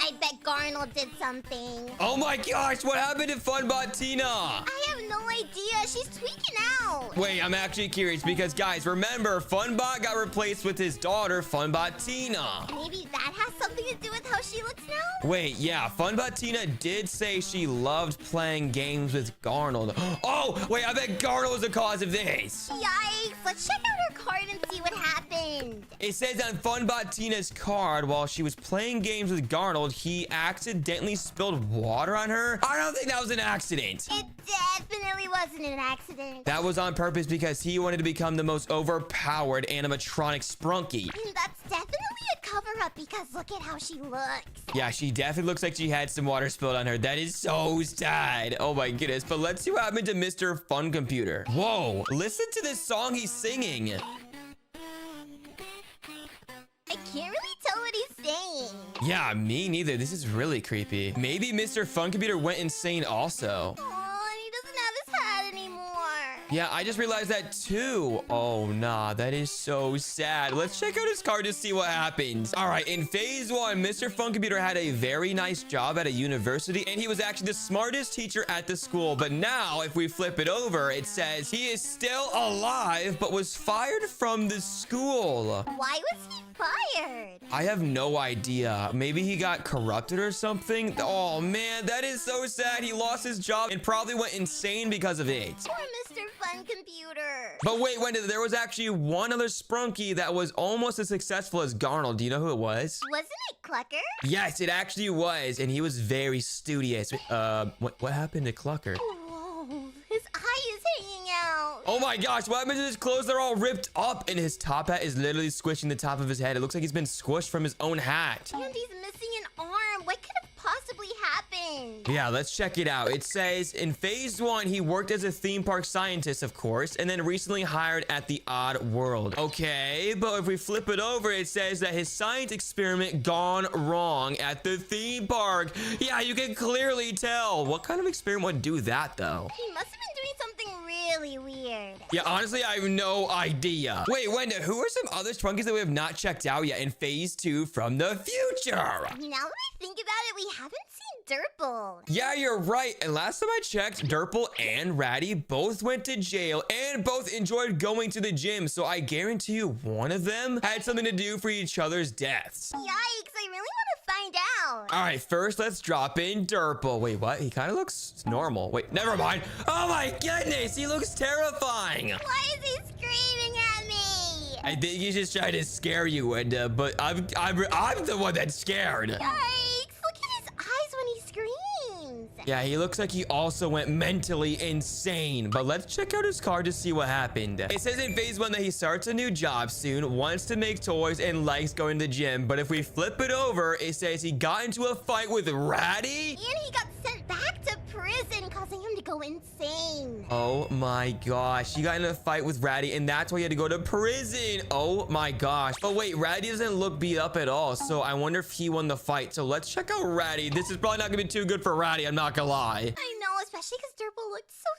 I bet Garnold did something. Oh my gosh, what happened to Funbot Tina? I have no idea. She's tweaking out. Wait, I'm actually curious because, guys, remember, Funbot got replaced with his daughter, Funbot Tina. Maybe that has something to do with how she looks now? Wait, yeah, Funbot Tina did say she loved playing games with Garnold. Oh, wait, I bet Garnold was the cause of this. Yikes. Let's check out her card and see what happened. It says on Funbot Tina's card, while she was playing games with Garnold, he accidentally spilled water on her. I don't think that was an accident. It definitely wasn't an accident. That was on purpose because he wanted to become the most overpowered animatronic Sprunky. And that's definitely a cover-up because look at how she looks. Yeah, she definitely looks like she had some water spilled on her. That is so sad. Oh my goodness. But let's see what happened to Mr. Fun Computer. Whoa, listen to this song he's singing. I can't really tell what he's saying. Yeah, me neither. This is really creepy. Maybe Mr. Fun Computer went insane also. Oh, and he doesn't have his hat anymore. Yeah, I just realized that too. Oh, nah, that is so sad. Let's check out his card to see what happens. All right, in phase 1, Mr. Funkcomputer had a very nice job at a university, and he was actually the smartest teacher at the school. But now, if we flip it over, it says he is still alive, but was fired from the school. Why was he fired? I have no idea. Maybe he got corrupted or something. Oh, man, that is so sad. He lost his job and probably went insane because of it. Poor Mr. Fun Computer. But wait, Wenda, there was actually one other Sprunky that was almost as successful as Garnold. Do you know who it was? Wasn't it Clucker? Yes, it actually was, and he was very studious. What happened to Clucker? Whoa, his eye is hanging out. Oh my gosh, what happened to his clothes? They're all ripped up, and his top hat is literally squishing the top of his head. It looks like he's been squished from his own hat. And he's missing an arm. What could have possibly happened? Yeah, let's check it out. It says in phase 1, he worked as a theme park scientist, of course, and then recently hired at the Odd World. Okay, but if we flip it over, it says that his science experiment gone wrong at the theme park. Yeah, you can clearly tell. What kind of experiment would do that, though? He must have been doing something really weird. Yeah, honestly, I have no idea. Wait, Wenda, who are some other Sprunkies that we have not checked out yet in phase 2 from the future? Now that I think about it, we haven't seen Durple. Yeah, you're right. And last time I checked, Durple and Ratty both went to jail and both enjoyed going to the gym. So I guarantee you one of them had something to do for each other's deaths. Yikes, I really want to find out. All right, first let's drop in Durple. Wait, what? He kind of looks normal. Wait, never mind. Oh my goodness, he looks terrifying. Why is he screaming at me? I think he's just trying to scare you, Wenda, but I'm the one that's scared. Yikes, look at his eyes when he screams. Yeah, he looks like he also went mentally insane. But let's check out his card to see what happened. It says in phase 1 that he starts a new job soon, wants to make toys, and likes going to the gym. But if we flip it over, it says he got into a fight with Ratty. And he got sent back to prison, causing him to go insane. Oh my gosh, he got in a fight with Ratty, and that's why he had to go to prison. Oh my gosh. But wait, Ratty doesn't look beat up at all, so I wonder if he won the fight. So let's check out Ratty. This is probably not gonna be too good for Ratty, I'm not gonna lie. I know, especially because Durple looked so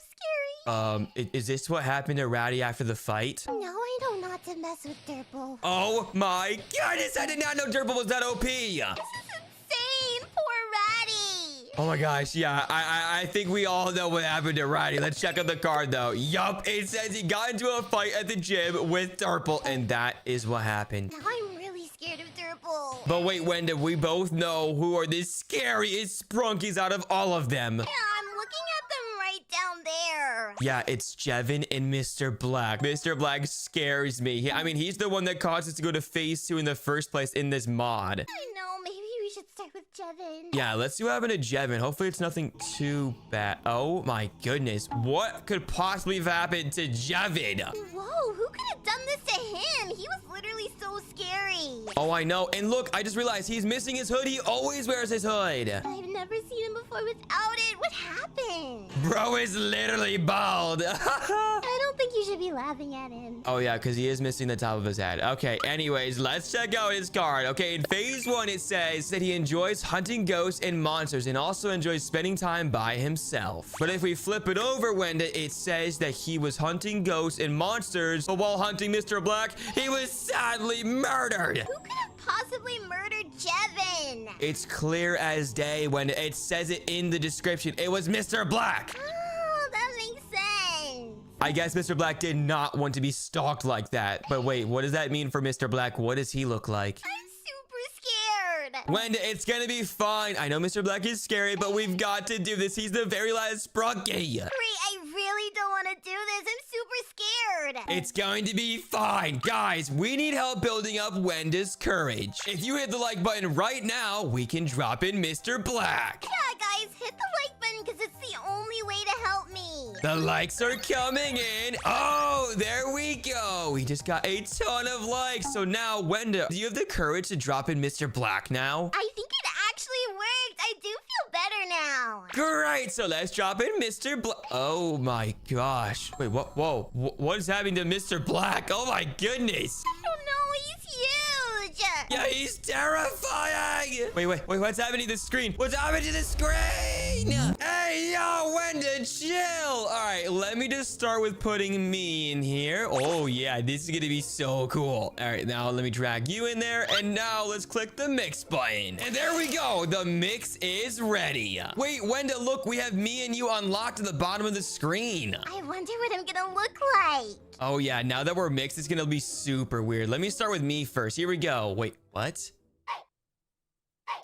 scary. Is this what happened to Ratty after the fight? No, I know not to mess with Durple. Oh my goodness, I did not know Durple was that OP. This is insane, poor Ratty. Oh my gosh, yeah, I think we all know what happened to Ratty. Let's check out the card though. Yup, it says he got into a fight at the gym with Durple, and that is what happened. Now I'm really scared of Durple. But wait, Wenda, we both know who are the scariest Sprunkies out of all of them. Yeah, I'm looking at them right down there. Yeah, it's Jevin and Mr. Black. Mr. Black scares me. I mean, he's the one that caused us to go to phase 2 in the first place in this mod. I know, maybe we should start with Jevin. Yeah, let's see what happened to Jevin. Hopefully it's nothing too bad. Oh my goodness. What could possibly have happened to Jevin? Whoa, who could have done this to him? He was literally so scary. Oh, I know. And look, I just realized he's missing his hood. He always wears his hood. I've never seen him before without it. What happened? Bro is literally bald. I don't think you should be laughing at him. Oh yeah, because he is missing the top of his head. Okay, anyways, let's check out his card. Okay, in phase 1, it says that he enjoys hunting ghosts and monsters and also enjoys spending time by himself. But if we flip it over, Wenda, it says that he was hunting ghosts and monsters, but while hunting Mr. Black, he was sadly murdered. Who could have possibly murdered Jevin? It's clear as day when it says it in the description. It was Mr. Black. Oh, that makes sense. I guess Mr. Black did not want to be stalked like that. But wait, what does that mean for Mr. Black? What does he look like? I'm super scared. Wenda, it's gonna be fine. I know Mr. Black is scary, but we've got to do this. He's the very last Sprunky. Great, I really don't want to do this. I'm super scared. It's going to be fine. Guys, we need help building up Wenda's courage. If you hit the like button right now, we can drop in Mr. Black. Yeah, guys, hit the like button because it's the only way to help me. The likes are coming in. Oh, there we go. We just got a ton of likes. So now, Wenda, do you have the courage to drop in Mr. Black now? I think it actually worked. I do feel better now. Great, so let's drop in Mr. Black. Oh my gosh. Wait, what? Whoa, what is happening to Mr. Black? Oh my goodness. I don't know. He's huge. Yeah, he's terrifying. Wait, what's happening to the screen? What's happening to the screen? Hey, yo, Wenda, chill. All right, let me just start with putting me in here. Oh, yeah, this is going to be so cool. All right, now let me drag you in there. And now let's click the mix button. And there we go. The mix is ready. Wait, Wenda, look, we have me and you unlocked at the bottom of the screen. I wonder what I'm gonna look like. Oh, yeah, now that we're mixed, it's going to be super weird. Let me start with me first. Here we go. Wait, what?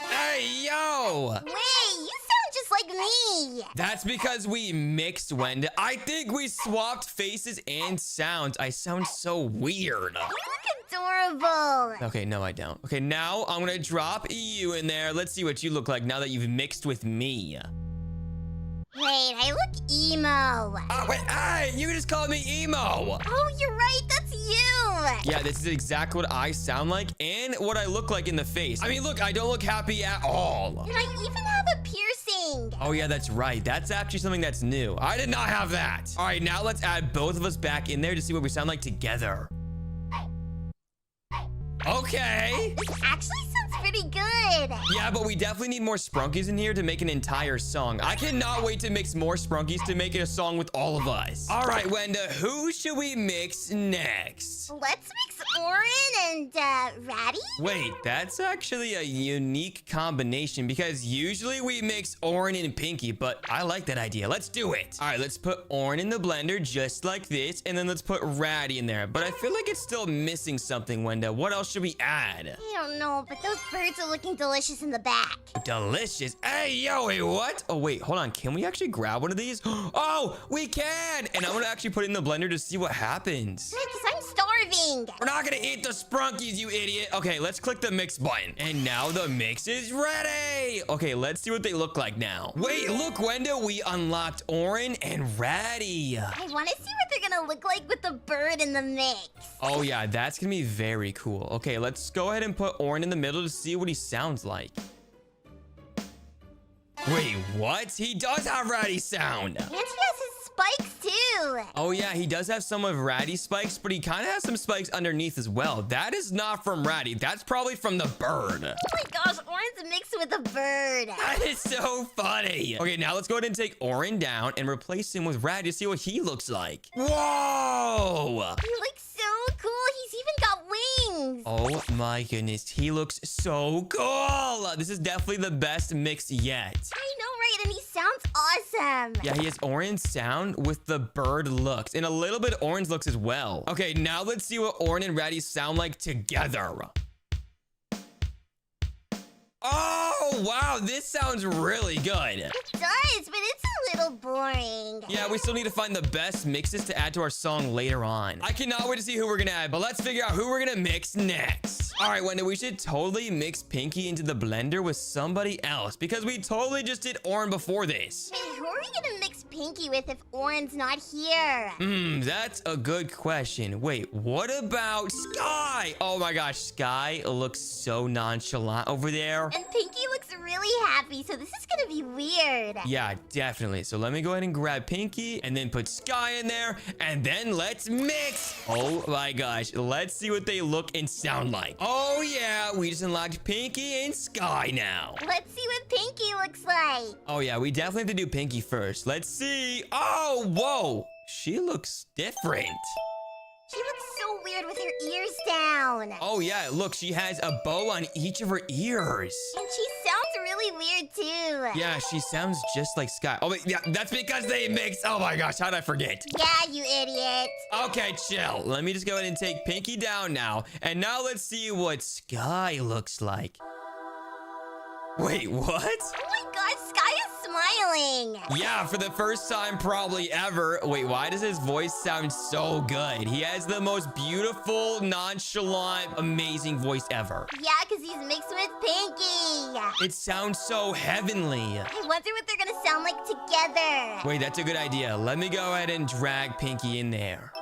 Hey, yo! Wait, you sound just like me. That's because we mixed, Wenda. I think we swapped faces and sounds. I sound so weird. You look adorable. Okay, no, I don't. Okay, now I'm gonna drop you in there. Let's see what you look like now that you've mixed with me. Wait, I look emo. Oh, wait, hey, you just called me emo. Oh, you're right, that's you. Yeah, this is exactly what I sound like and what I look like in the face. I mean, look, I don't look happy at all. And I even have a piercing. Oh, yeah, that's right. That's actually something that's new. I did not have that. All right, now let's add both of us back in there to see what we sound like together. Okay. This actually sounds pretty good. Yeah, but we definitely need more Sprunkies in here to make an entire song. I cannot wait to mix more Sprunkies to make it a song with all of us. All right, Wenda, who should we mix next? Let's mix Orin and Ratty. Wait, that's actually a unique combination because usually we mix Orin and Pinky, but I like that idea. Let's do it. All right, let's put Orin in the blender just like this, and then let's put Ratty in there. But I feel like it's still missing something, Wenda. What else should we add? I don't know, but those birds are looking delicious in the back. Delicious. Hey, yo, wait, what? Oh, wait, hold on. Can we actually grab one of these? Oh, we can. And I'm going to actually put it in the blender to see what happens. Because I'm starving. We're not going to eat the Sprunkies, you idiot. Okay, let's click the mix button. And now the mix is ready. Okay, let's see what they look like now. Wait, look, Wenda, we unlocked Orin and Ratty. I want to see what they're going to look like with the bird in the mix. Oh, yeah, that's going to be very cool. Okay, let's go ahead and put Orin in the middle to see what he sounds like. Wait, what? He does have Ratty sound. And he has his spikes too. Oh, yeah, he does have some of Ratty's spikes, but he kind of has some spikes underneath as well. That is not from Ratty. That's probably from the bird. Oh my gosh, Orin's mixed with a bird. That is so funny. Okay, now let's go ahead and take Orin down and replace him with Ratty to see what he looks like. Whoa! He looks so cool. He's even got wings. Oh my goodness, he looks so cool. This is definitely the best mix yet. I know, right? And he sounds awesome. Yeah, he has Orin's sound with the bird looks and a little bit of Orin's looks as well. Okay, now let's see what Orin and Ratty sound like together. Oh, wow, this sounds really good. It does, but it's a little boring. Yeah, we still need to find the best mixes to add to our song later on. I cannot wait to see who we're gonna add, but let's figure out who we're gonna mix next. All right, Wenda, we should totally mix Pinky into the blender with somebody else because we totally just did Orin before this. Hey, who are we gonna mix Pinky with if Orin's not here? That's a good question. Wait, what about Sky? Oh my gosh, Sky looks so nonchalant over there. And Pinky looks really happy, so this is gonna be weird. Yeah, definitely. So let me go ahead and grab Pinky and then put Sky in there and then let's mix. Oh my gosh, let's see what they look and sound like. Oh yeah, we just unlocked Pinky and Sky now. Let's see what Pinky looks like. Oh yeah, we definitely have to do Pinky first. Let's see. Oh, whoa. She looks different. She looks so weird with her ears down. Oh yeah, look, she has a bow on each of her ears. And she sounds really weird too. Yeah, she sounds just like Sky. Oh wait, yeah, that's because they mix. Oh my gosh, how did I forget? Yeah, you idiot. Okay, chill. Let me just go ahead and take Pinky down now. And now let's see what Sky looks like. Wait, what? Oh my god, Sky is smiling. Yeah, for the first time probably ever. Wait, why does his voice sound so good? He has the most beautiful, nonchalant, amazing voice ever. Yeah, because he's mixed with Pinky. It sounds so heavenly. I wonder what they're gonna sound like together. Wait, that's a good idea. Let me go ahead and drag Pinky in there.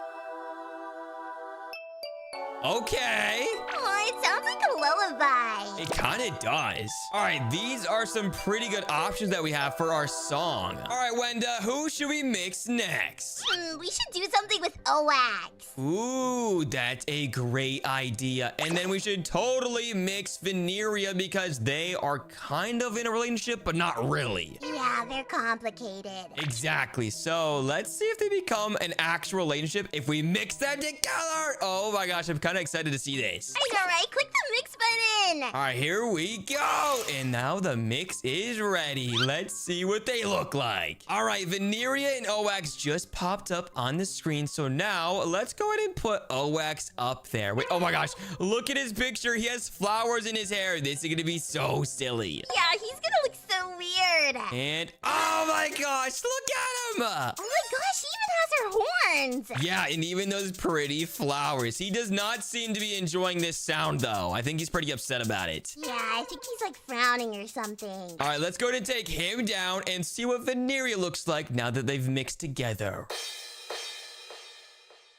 Okay. Oh, it sounds like a lullaby. It kind of does. All right, these are some pretty good options that we have for our song. All right, Wenda, who should we mix next? We should do something with Oax. Ooh, that's a great idea. And then we should totally mix Veneria because they are kind of in a relationship, but not really. Yeah, they're complicated. Exactly. So let's see if they become an actual relationship if we mix them together. Oh my gosh, I'm kind of excited to see this. I know, right? Click the mix button. All right, here we go. And now the mix is ready. Let's see what they look like. All right, Veneria and Oax just popped up on the screen. So now let's go ahead and put Oax up there. Wait, oh my gosh, look at his picture. He has flowers in his hair. This is gonna be so silly. Yeah, he's gonna look so weird. And oh my gosh, look at him. Oh my gosh, he even has her horns. Yeah, and even those pretty flowers. He does not seem to be enjoying this sound, though. I think he's pretty upset about it. Yeah, I think he's like frowning or something. All right, let's go ahead and take him down and see what Veneria looks like now that they've mixed together.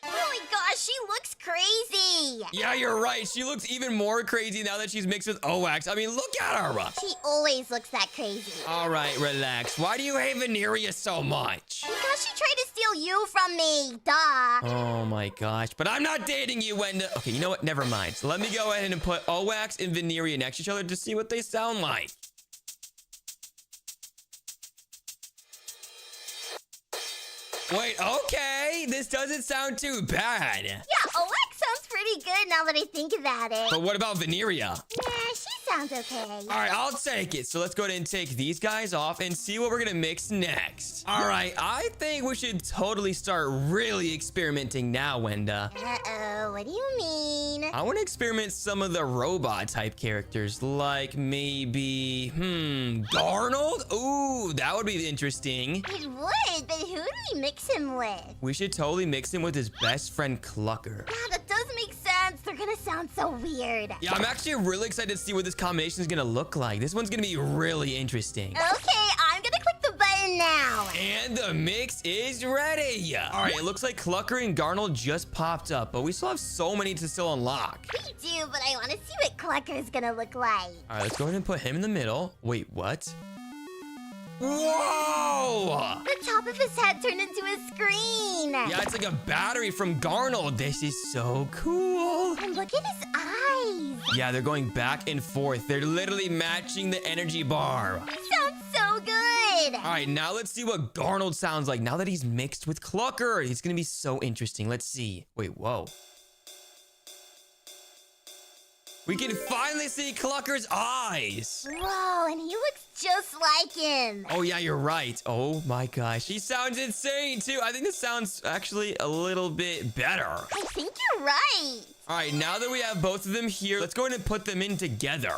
Oh my gosh, she looks crazy. Yeah, you're right. She looks even more crazy now that she's mixed with Oax. I mean, look at her. She always looks that crazy. All right, relax. Why do you hate Veneria so much? Because she tried to steal you from me, duh. Oh my gosh, but I'm not dating you, Wenda. Okay, you know what? Never mind. So let me go ahead and put Oax and Veneria next to each other to see what they sound like. Wait, okay. This doesn't sound too bad. Yeah, Oax sounds pretty good now that I think about it. But what about Veneria? Yeah, she sounds okay. All right, I'll take it. So let's go ahead and take these guys off and see what we're going to mix next. All right, I think we should totally start really experimenting now, Wenda. Uh-oh, what do you mean? I want to experiment some of the robot type characters, like maybe, Garnold? Ooh, that would be interesting. It would, but who do we mix him with? We should totally mix him with his best friend, Clucker. Yeah, that does make sense. They're gonna sound so weird. Yeah, I'm actually really excited to see what this combination is going to look like. This one's going to be really interesting. Okay, I'm gonna click the button now. And the mix is ready. All right, it looks like Clucker and Garnold just popped up, but we still have so many to still unlock. We do, but I want to see what Clucker's gonna look like. All right, let's go ahead and put him in the middle. Wait, what? Whoa! The top of his head turned into a screen. Yeah, it's like a battery from Garnold. This is so cool. And look at his eyes. Yeah, they're going back and forth. They're literally matching the energy bar. He sounds so good. All right, now let's see what Garnold sounds like now that he's mixed with Clucker. He's gonna be so interesting. Let's see. Wait, whoa. We can finally see Clucker's eyes. Whoa, and he looks just like him. Oh, yeah, you're right. Oh, my gosh. He sounds insane, too. I think this sounds actually a little bit better. I think you're right. All right, now that we have both of them here, let's go ahead and put them in together.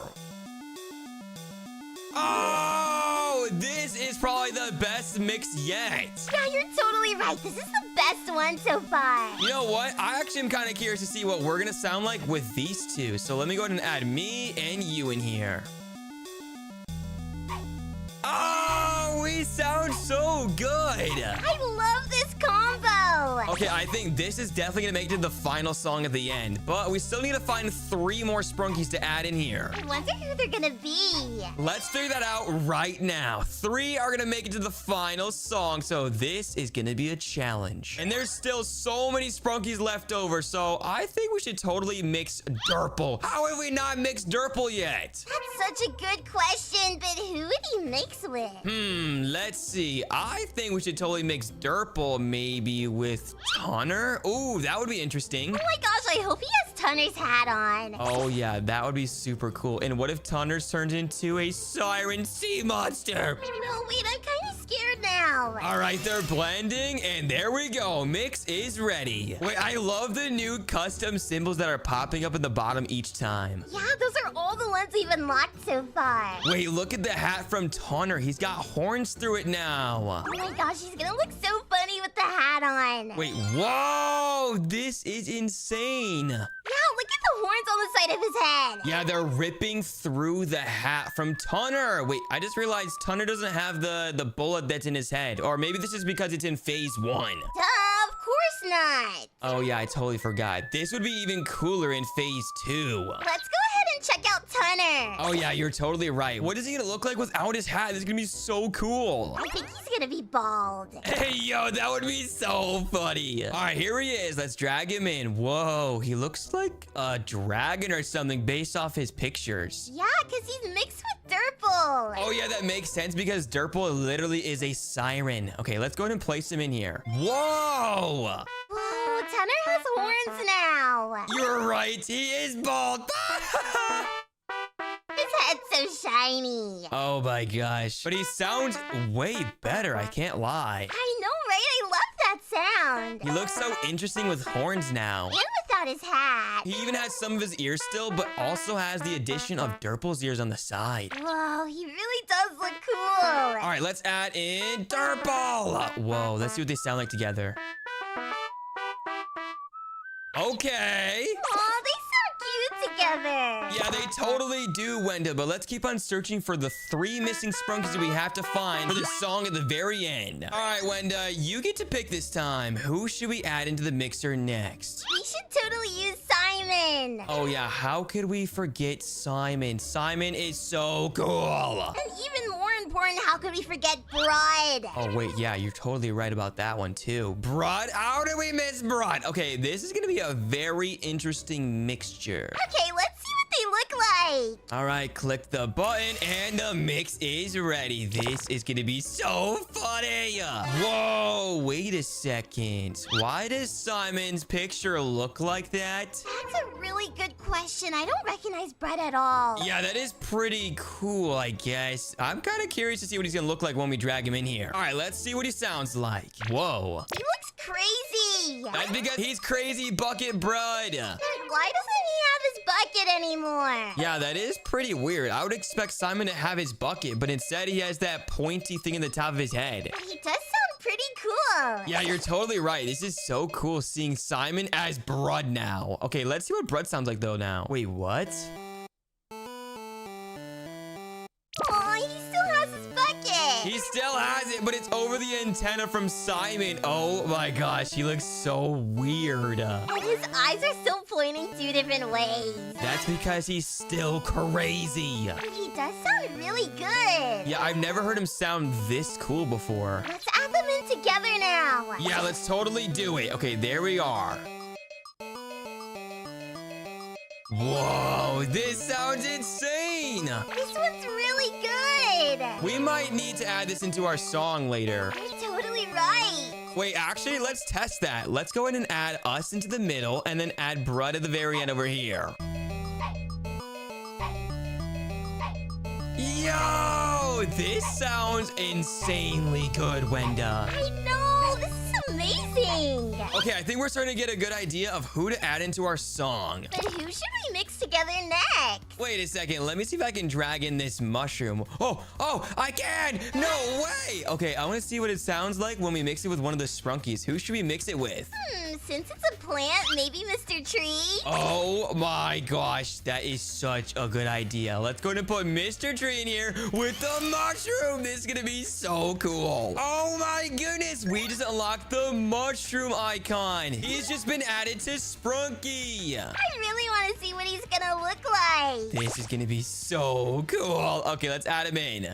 Oh, this is probably the best mix yet. Yeah, you're totally right. This is the best one so far. You know what? I actually am kind of curious to see what we're going to sound like with these two. So let me go ahead and add me and you in here. Oh, we sound so good. I love this combo. Okay, I think this is definitely gonna make it to the final song at the end, but we still need to find 3 more Sprunkies to add in here. I wonder who they're gonna be. Let's figure that out right now. 3 are gonna make it to the final song, so this is gonna be a challenge. And there's still so many Sprunkies left over, so I think we should totally mix Durple. How have we not mixed Durple yet? That's such a good question, but who would he mix with? Let's see. I think we should totally mix Durple maybe with Tunner. Ooh, that would be interesting. Oh my gosh, I hope he has Tunner's hat on. Oh yeah, that would be super cool. And what if Tunner's turned into a siren sea monster? No, wait, I'm kind of scared now. All right, they're blending, and there we go. Mix is ready. Wait, I love the new custom symbols that are popping up in the bottom each time. Yeah, those are all the ones we've unlocked so far. Wait, look at the hat from Tunner. He's got horns through it now. Oh my gosh, he's gonna look so funny with the hat on. Wait, whoa, this is insane. Yeah, look at the horns on the side of his head. Yeah, they're ripping through the hat from Tunner. Wait, I just realized Tunner doesn't have the bullet that's in his head. Or maybe this is because it's in phase 1. Duh, of course not. Oh yeah, I totally forgot. This would be even cooler in phase 2. Let's go ahead and check out Tunner. Oh yeah, you're totally right. What is he gonna look like without his hat? This is gonna be so cool. I think he's gonna be bald. Hey, yo, that would be so funny. All right, here he is. Let's drag him in. Whoa, he looks like a dragon or something based off his pictures. Yeah, because he's mixed with Durple. Oh yeah, that makes sense because Durple literally is a siren. Okay, let's go ahead and place him in here. Whoa! Whoa, Tunner has horns now. You're right, he is bald. His head's so shiny. Oh my gosh. But he sounds way better, I can't lie. I know, right? I love that sound. He looks so interesting with horns now. And without his hat. He even has some of his ears still, but also has the addition of Durple's ears on the side. Whoa, he really does look cool. All right, let's add in Durple. Whoa, let's see what they sound like together. Okay. Aw, they sound cute together. Yeah, they totally do, Wenda, but let's keep on searching for the 3 missing Sprunkies that we have to find for the song at the very end. All right, Wenda, you get to pick this time. Who should we add into the mixer next? We should totally use Simon. Oh yeah, how could we forget Simon? Simon is so cool. And even more important, how could we forget Brud? Oh wait, yeah, you're totally right about that one too. Brud, how did we miss Brud? Okay, this is gonna be a very interesting mixture. Okay, let's see what they look like. All right, click the button and the mix is ready. This is gonna be so funny. Whoa, wait a second. Why does Simon's picture look like that? That's a really good question. I don't recognize Brud at all. Yeah, that is pretty cool, I guess. I'm kind of curious to see what he's gonna look like when we drag him in here. All right, let's see what he sounds like. Whoa. He looks crazy. That's because he's crazy bucket Brud. Why doesn't he have his bucket anymore? Yeah, that is pretty weird. I would expect Simon to have his bucket, but instead he has that pointy thing in the top of his head. He does sound pretty cool. Yeah, you're totally right. This is so cool seeing Simon as Brud now. Okay, let's see what Brud sounds like though now. Wait, what? Aw, he still has his bucket. He still has it, but it's over the antenna from Simon. Oh my gosh, he looks so weird. And his eyes are still pointing 2 different ways. That's because he's still crazy. But he does sound really good. Yeah, I've never heard him sound this cool before. Let's add them in together now. Yeah, let's totally do it. Okay, there we are. Whoa, this sounds insane. This one's really good. We might need to add this into our song later. You're totally right. Wait, actually, let's test that. Let's go ahead and add us into the middle and then add Brud at the very end over here. Yo, this sounds insanely good, Wenda. I know. This is amazing. Okay, I think we're starting to get a good idea of who to add into our song. But who should we mix together next? Wait a second. Let me see if I can drag in this mushroom. Oh, I can. No way. Okay, I want to see what it sounds like when we mix it with one of the Sprunkies. Who should we mix it with? Since it's a plant, maybe Mr. Tree? Oh my gosh, that is such a good idea. Let's go ahead and put Mr. Tree in here with the mushroom. This is gonna be so cool. Oh my goodness, we just unlocked the mushroom icon. He's just been added to Sprunky. I really want to see what he's gonna look like. This is gonna be so cool. Okay, let's add him in.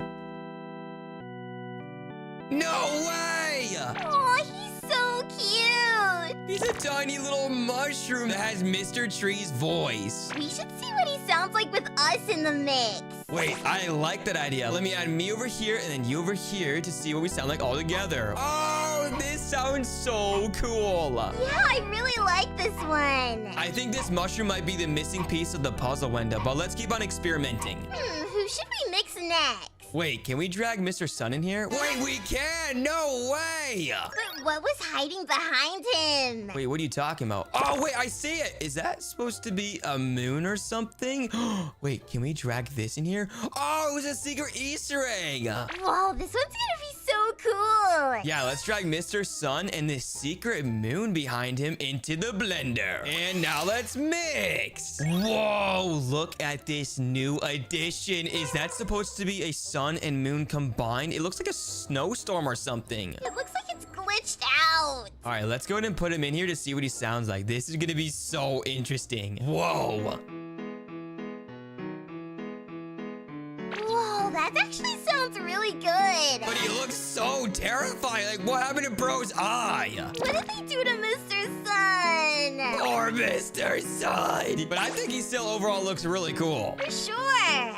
No way! Oh, he's so cute. He's a tiny little mushroom that has Mr. Tree's voice. We should see what he sounds like with us in the mix. Wait, I like that idea. Let me add me over here and then you over here to see what we sound like all together. Oh, this sounds so cool. Yeah, I really like this one. I think this mushroom might be the missing piece of the puzzle, Wenda, but let's keep on experimenting. Who should we mix next? Wait, can we drag Mr. Sun in here? Wait, we can! No way! But what was hiding behind him? Wait, what are you talking about? Oh, wait, I see it! Is that supposed to be a moon or something? Wait, can we drag this in here? Oh, it was a secret Easter egg! Whoa, this one's gonna be so cool! Yeah, let's drag Mr. Sun and this secret moon behind him into the blender. And now let's mix! Whoa, look at this new addition. Is that supposed to be a sun and moon combined? It looks like a snowstorm or something. It looks like it's glitched out. All right, let's go ahead and put him in here to see what he sounds like. This is gonna be so interesting. Whoa. bro's eye. What did they do to Mr. Sun? Or Mr. Sun. But I think he still overall looks really cool. For sure.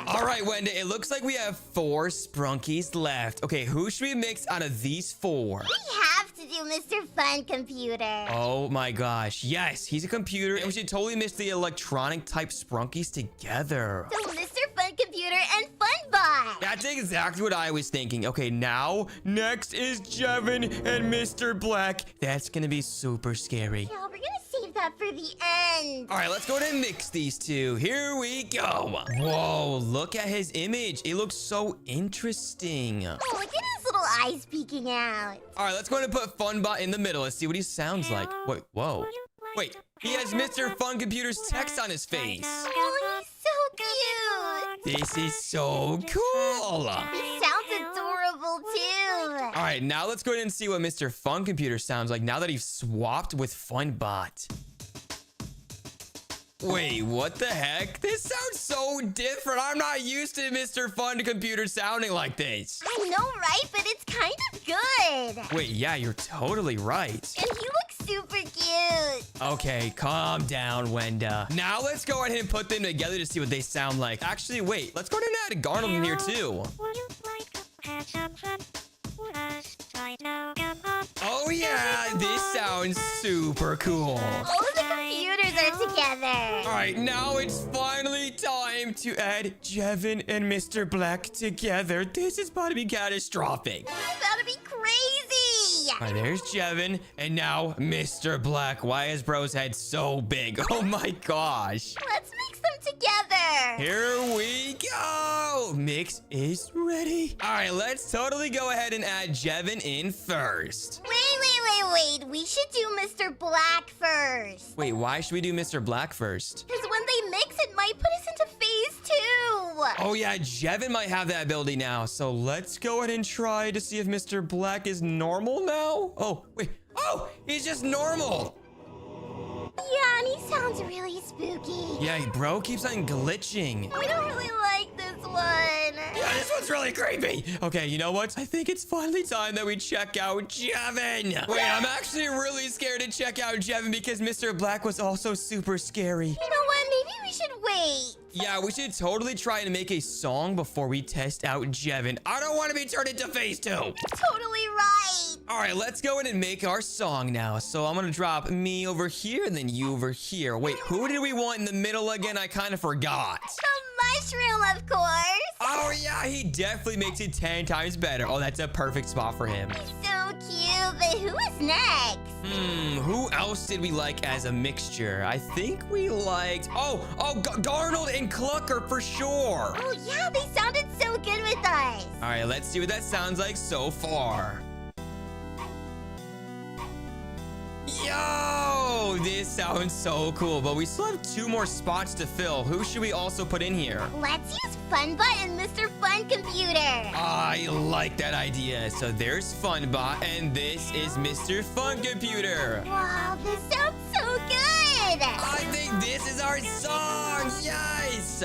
All right, Wenda, it looks like we have 4 Sprunkies left. Okay, who should we mix out of these 4? We have to do Mr. Fun Computer. Oh my gosh, yes, he's a computer, and we should totally mix the electronic type Sprunkies together. So Mr. Fun Computer and Funbot. That's exactly what I was thinking. Okay, now, next is Jevin and Mr. Black. That's gonna be super scary. Yeah, we're gonna save that for the end. All right, let's go ahead and mix these two. Here we go. Whoa, look at his image. It looks so interesting. Oh, look at his little eyes peeking out. All right, let's go ahead and put Funbot in the middle. Let's see what he sounds like. Wait, whoa. Wait, he has Mr. Fun Computer's text on his face. Oh, he's so cute. This is so cool. He sounds adorable too. All right, now let's go ahead and see what Mr. Fun Computer sounds like now that he's swapped with Funbot. Wait, what the heck? This sounds so different. I'm not used to Mr. Fun Computer sounding like this. I know, right? But it's kind of good. Wait, yeah, you're totally right. And he looks super cute. Okay, calm down, Wenda. Now let's go ahead and put them together to see what they sound like. Actually, wait, let's go ahead and add a garnold in here too. Oh yeah, this sounds super cool. All of the computers are together. All right, now it's finally time to add Jevin and Mr. Black together. This is about to be catastrophic. It's about to be crazy. All right, there's Jevin, and now Mr. Black. Why is bro's head so big? Oh my gosh. Let's mix them together. Here we go. Mix is ready. All right, let's totally go ahead and add Jevin in first. Wait. We should do Mr. Black first. Wait, why should we do Mr. Black first? Because when they mix, it might put us into phase 2. Oh yeah, Jevin might have that ability now. So let's go ahead and try to see if Mr. Black is normal now. Oh, wait. Oh, he's just normal. Yeah, and he sounds really spooky. Yeah, bro keeps on glitching. I don't really like this one. Yeah, this one's really creepy. Okay, you know what? I think it's finally time that we check out Jevin. Wait, I'm actually really scared to check out Jevin because Mr. Black was also super scary. You know what? Maybe we should wait. Yeah, we should totally try and make a song before we test out Jevin. I don't want to be turned into phase 2. Totally right. All right, let's go in and make our song now. So I'm gonna drop me over here and then you over here. Wait, who did we want in the middle again? I kind of forgot. The mushroom, of course. Oh yeah, he definitely makes it 10 times better. Oh, that's a perfect spot for him. He's so cute, but who is next? Who else did we like as a mixture? I think we liked, Garnold and Clucker for sure. Oh yeah, they sounded so good with us. All right, let's see what that sounds like so far. Yo, this sounds so cool, but we still have 2 more spots to fill. Who should we also put in here? Let's use Funbot and Mr. Fun Computer. I like that idea. So there's Funbot, and this is Mr. Fun Computer. Wow, this sounds so good. I think this is our song. Yes.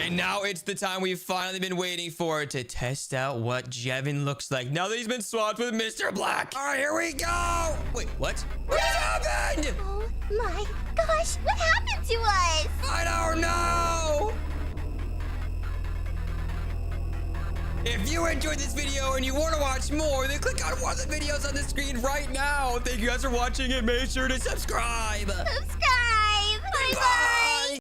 And now it's the time we've finally been waiting for to test out what Jevin looks like now that he's been swapped with Mr. Black. All right, here we go. Wait, what? What just happened? Oh my gosh, what happened to us? I don't know. If you enjoyed this video and you want to watch more, then click on one of the videos on the screen right now. Thank you guys for watching and make sure to subscribe. Subscribe.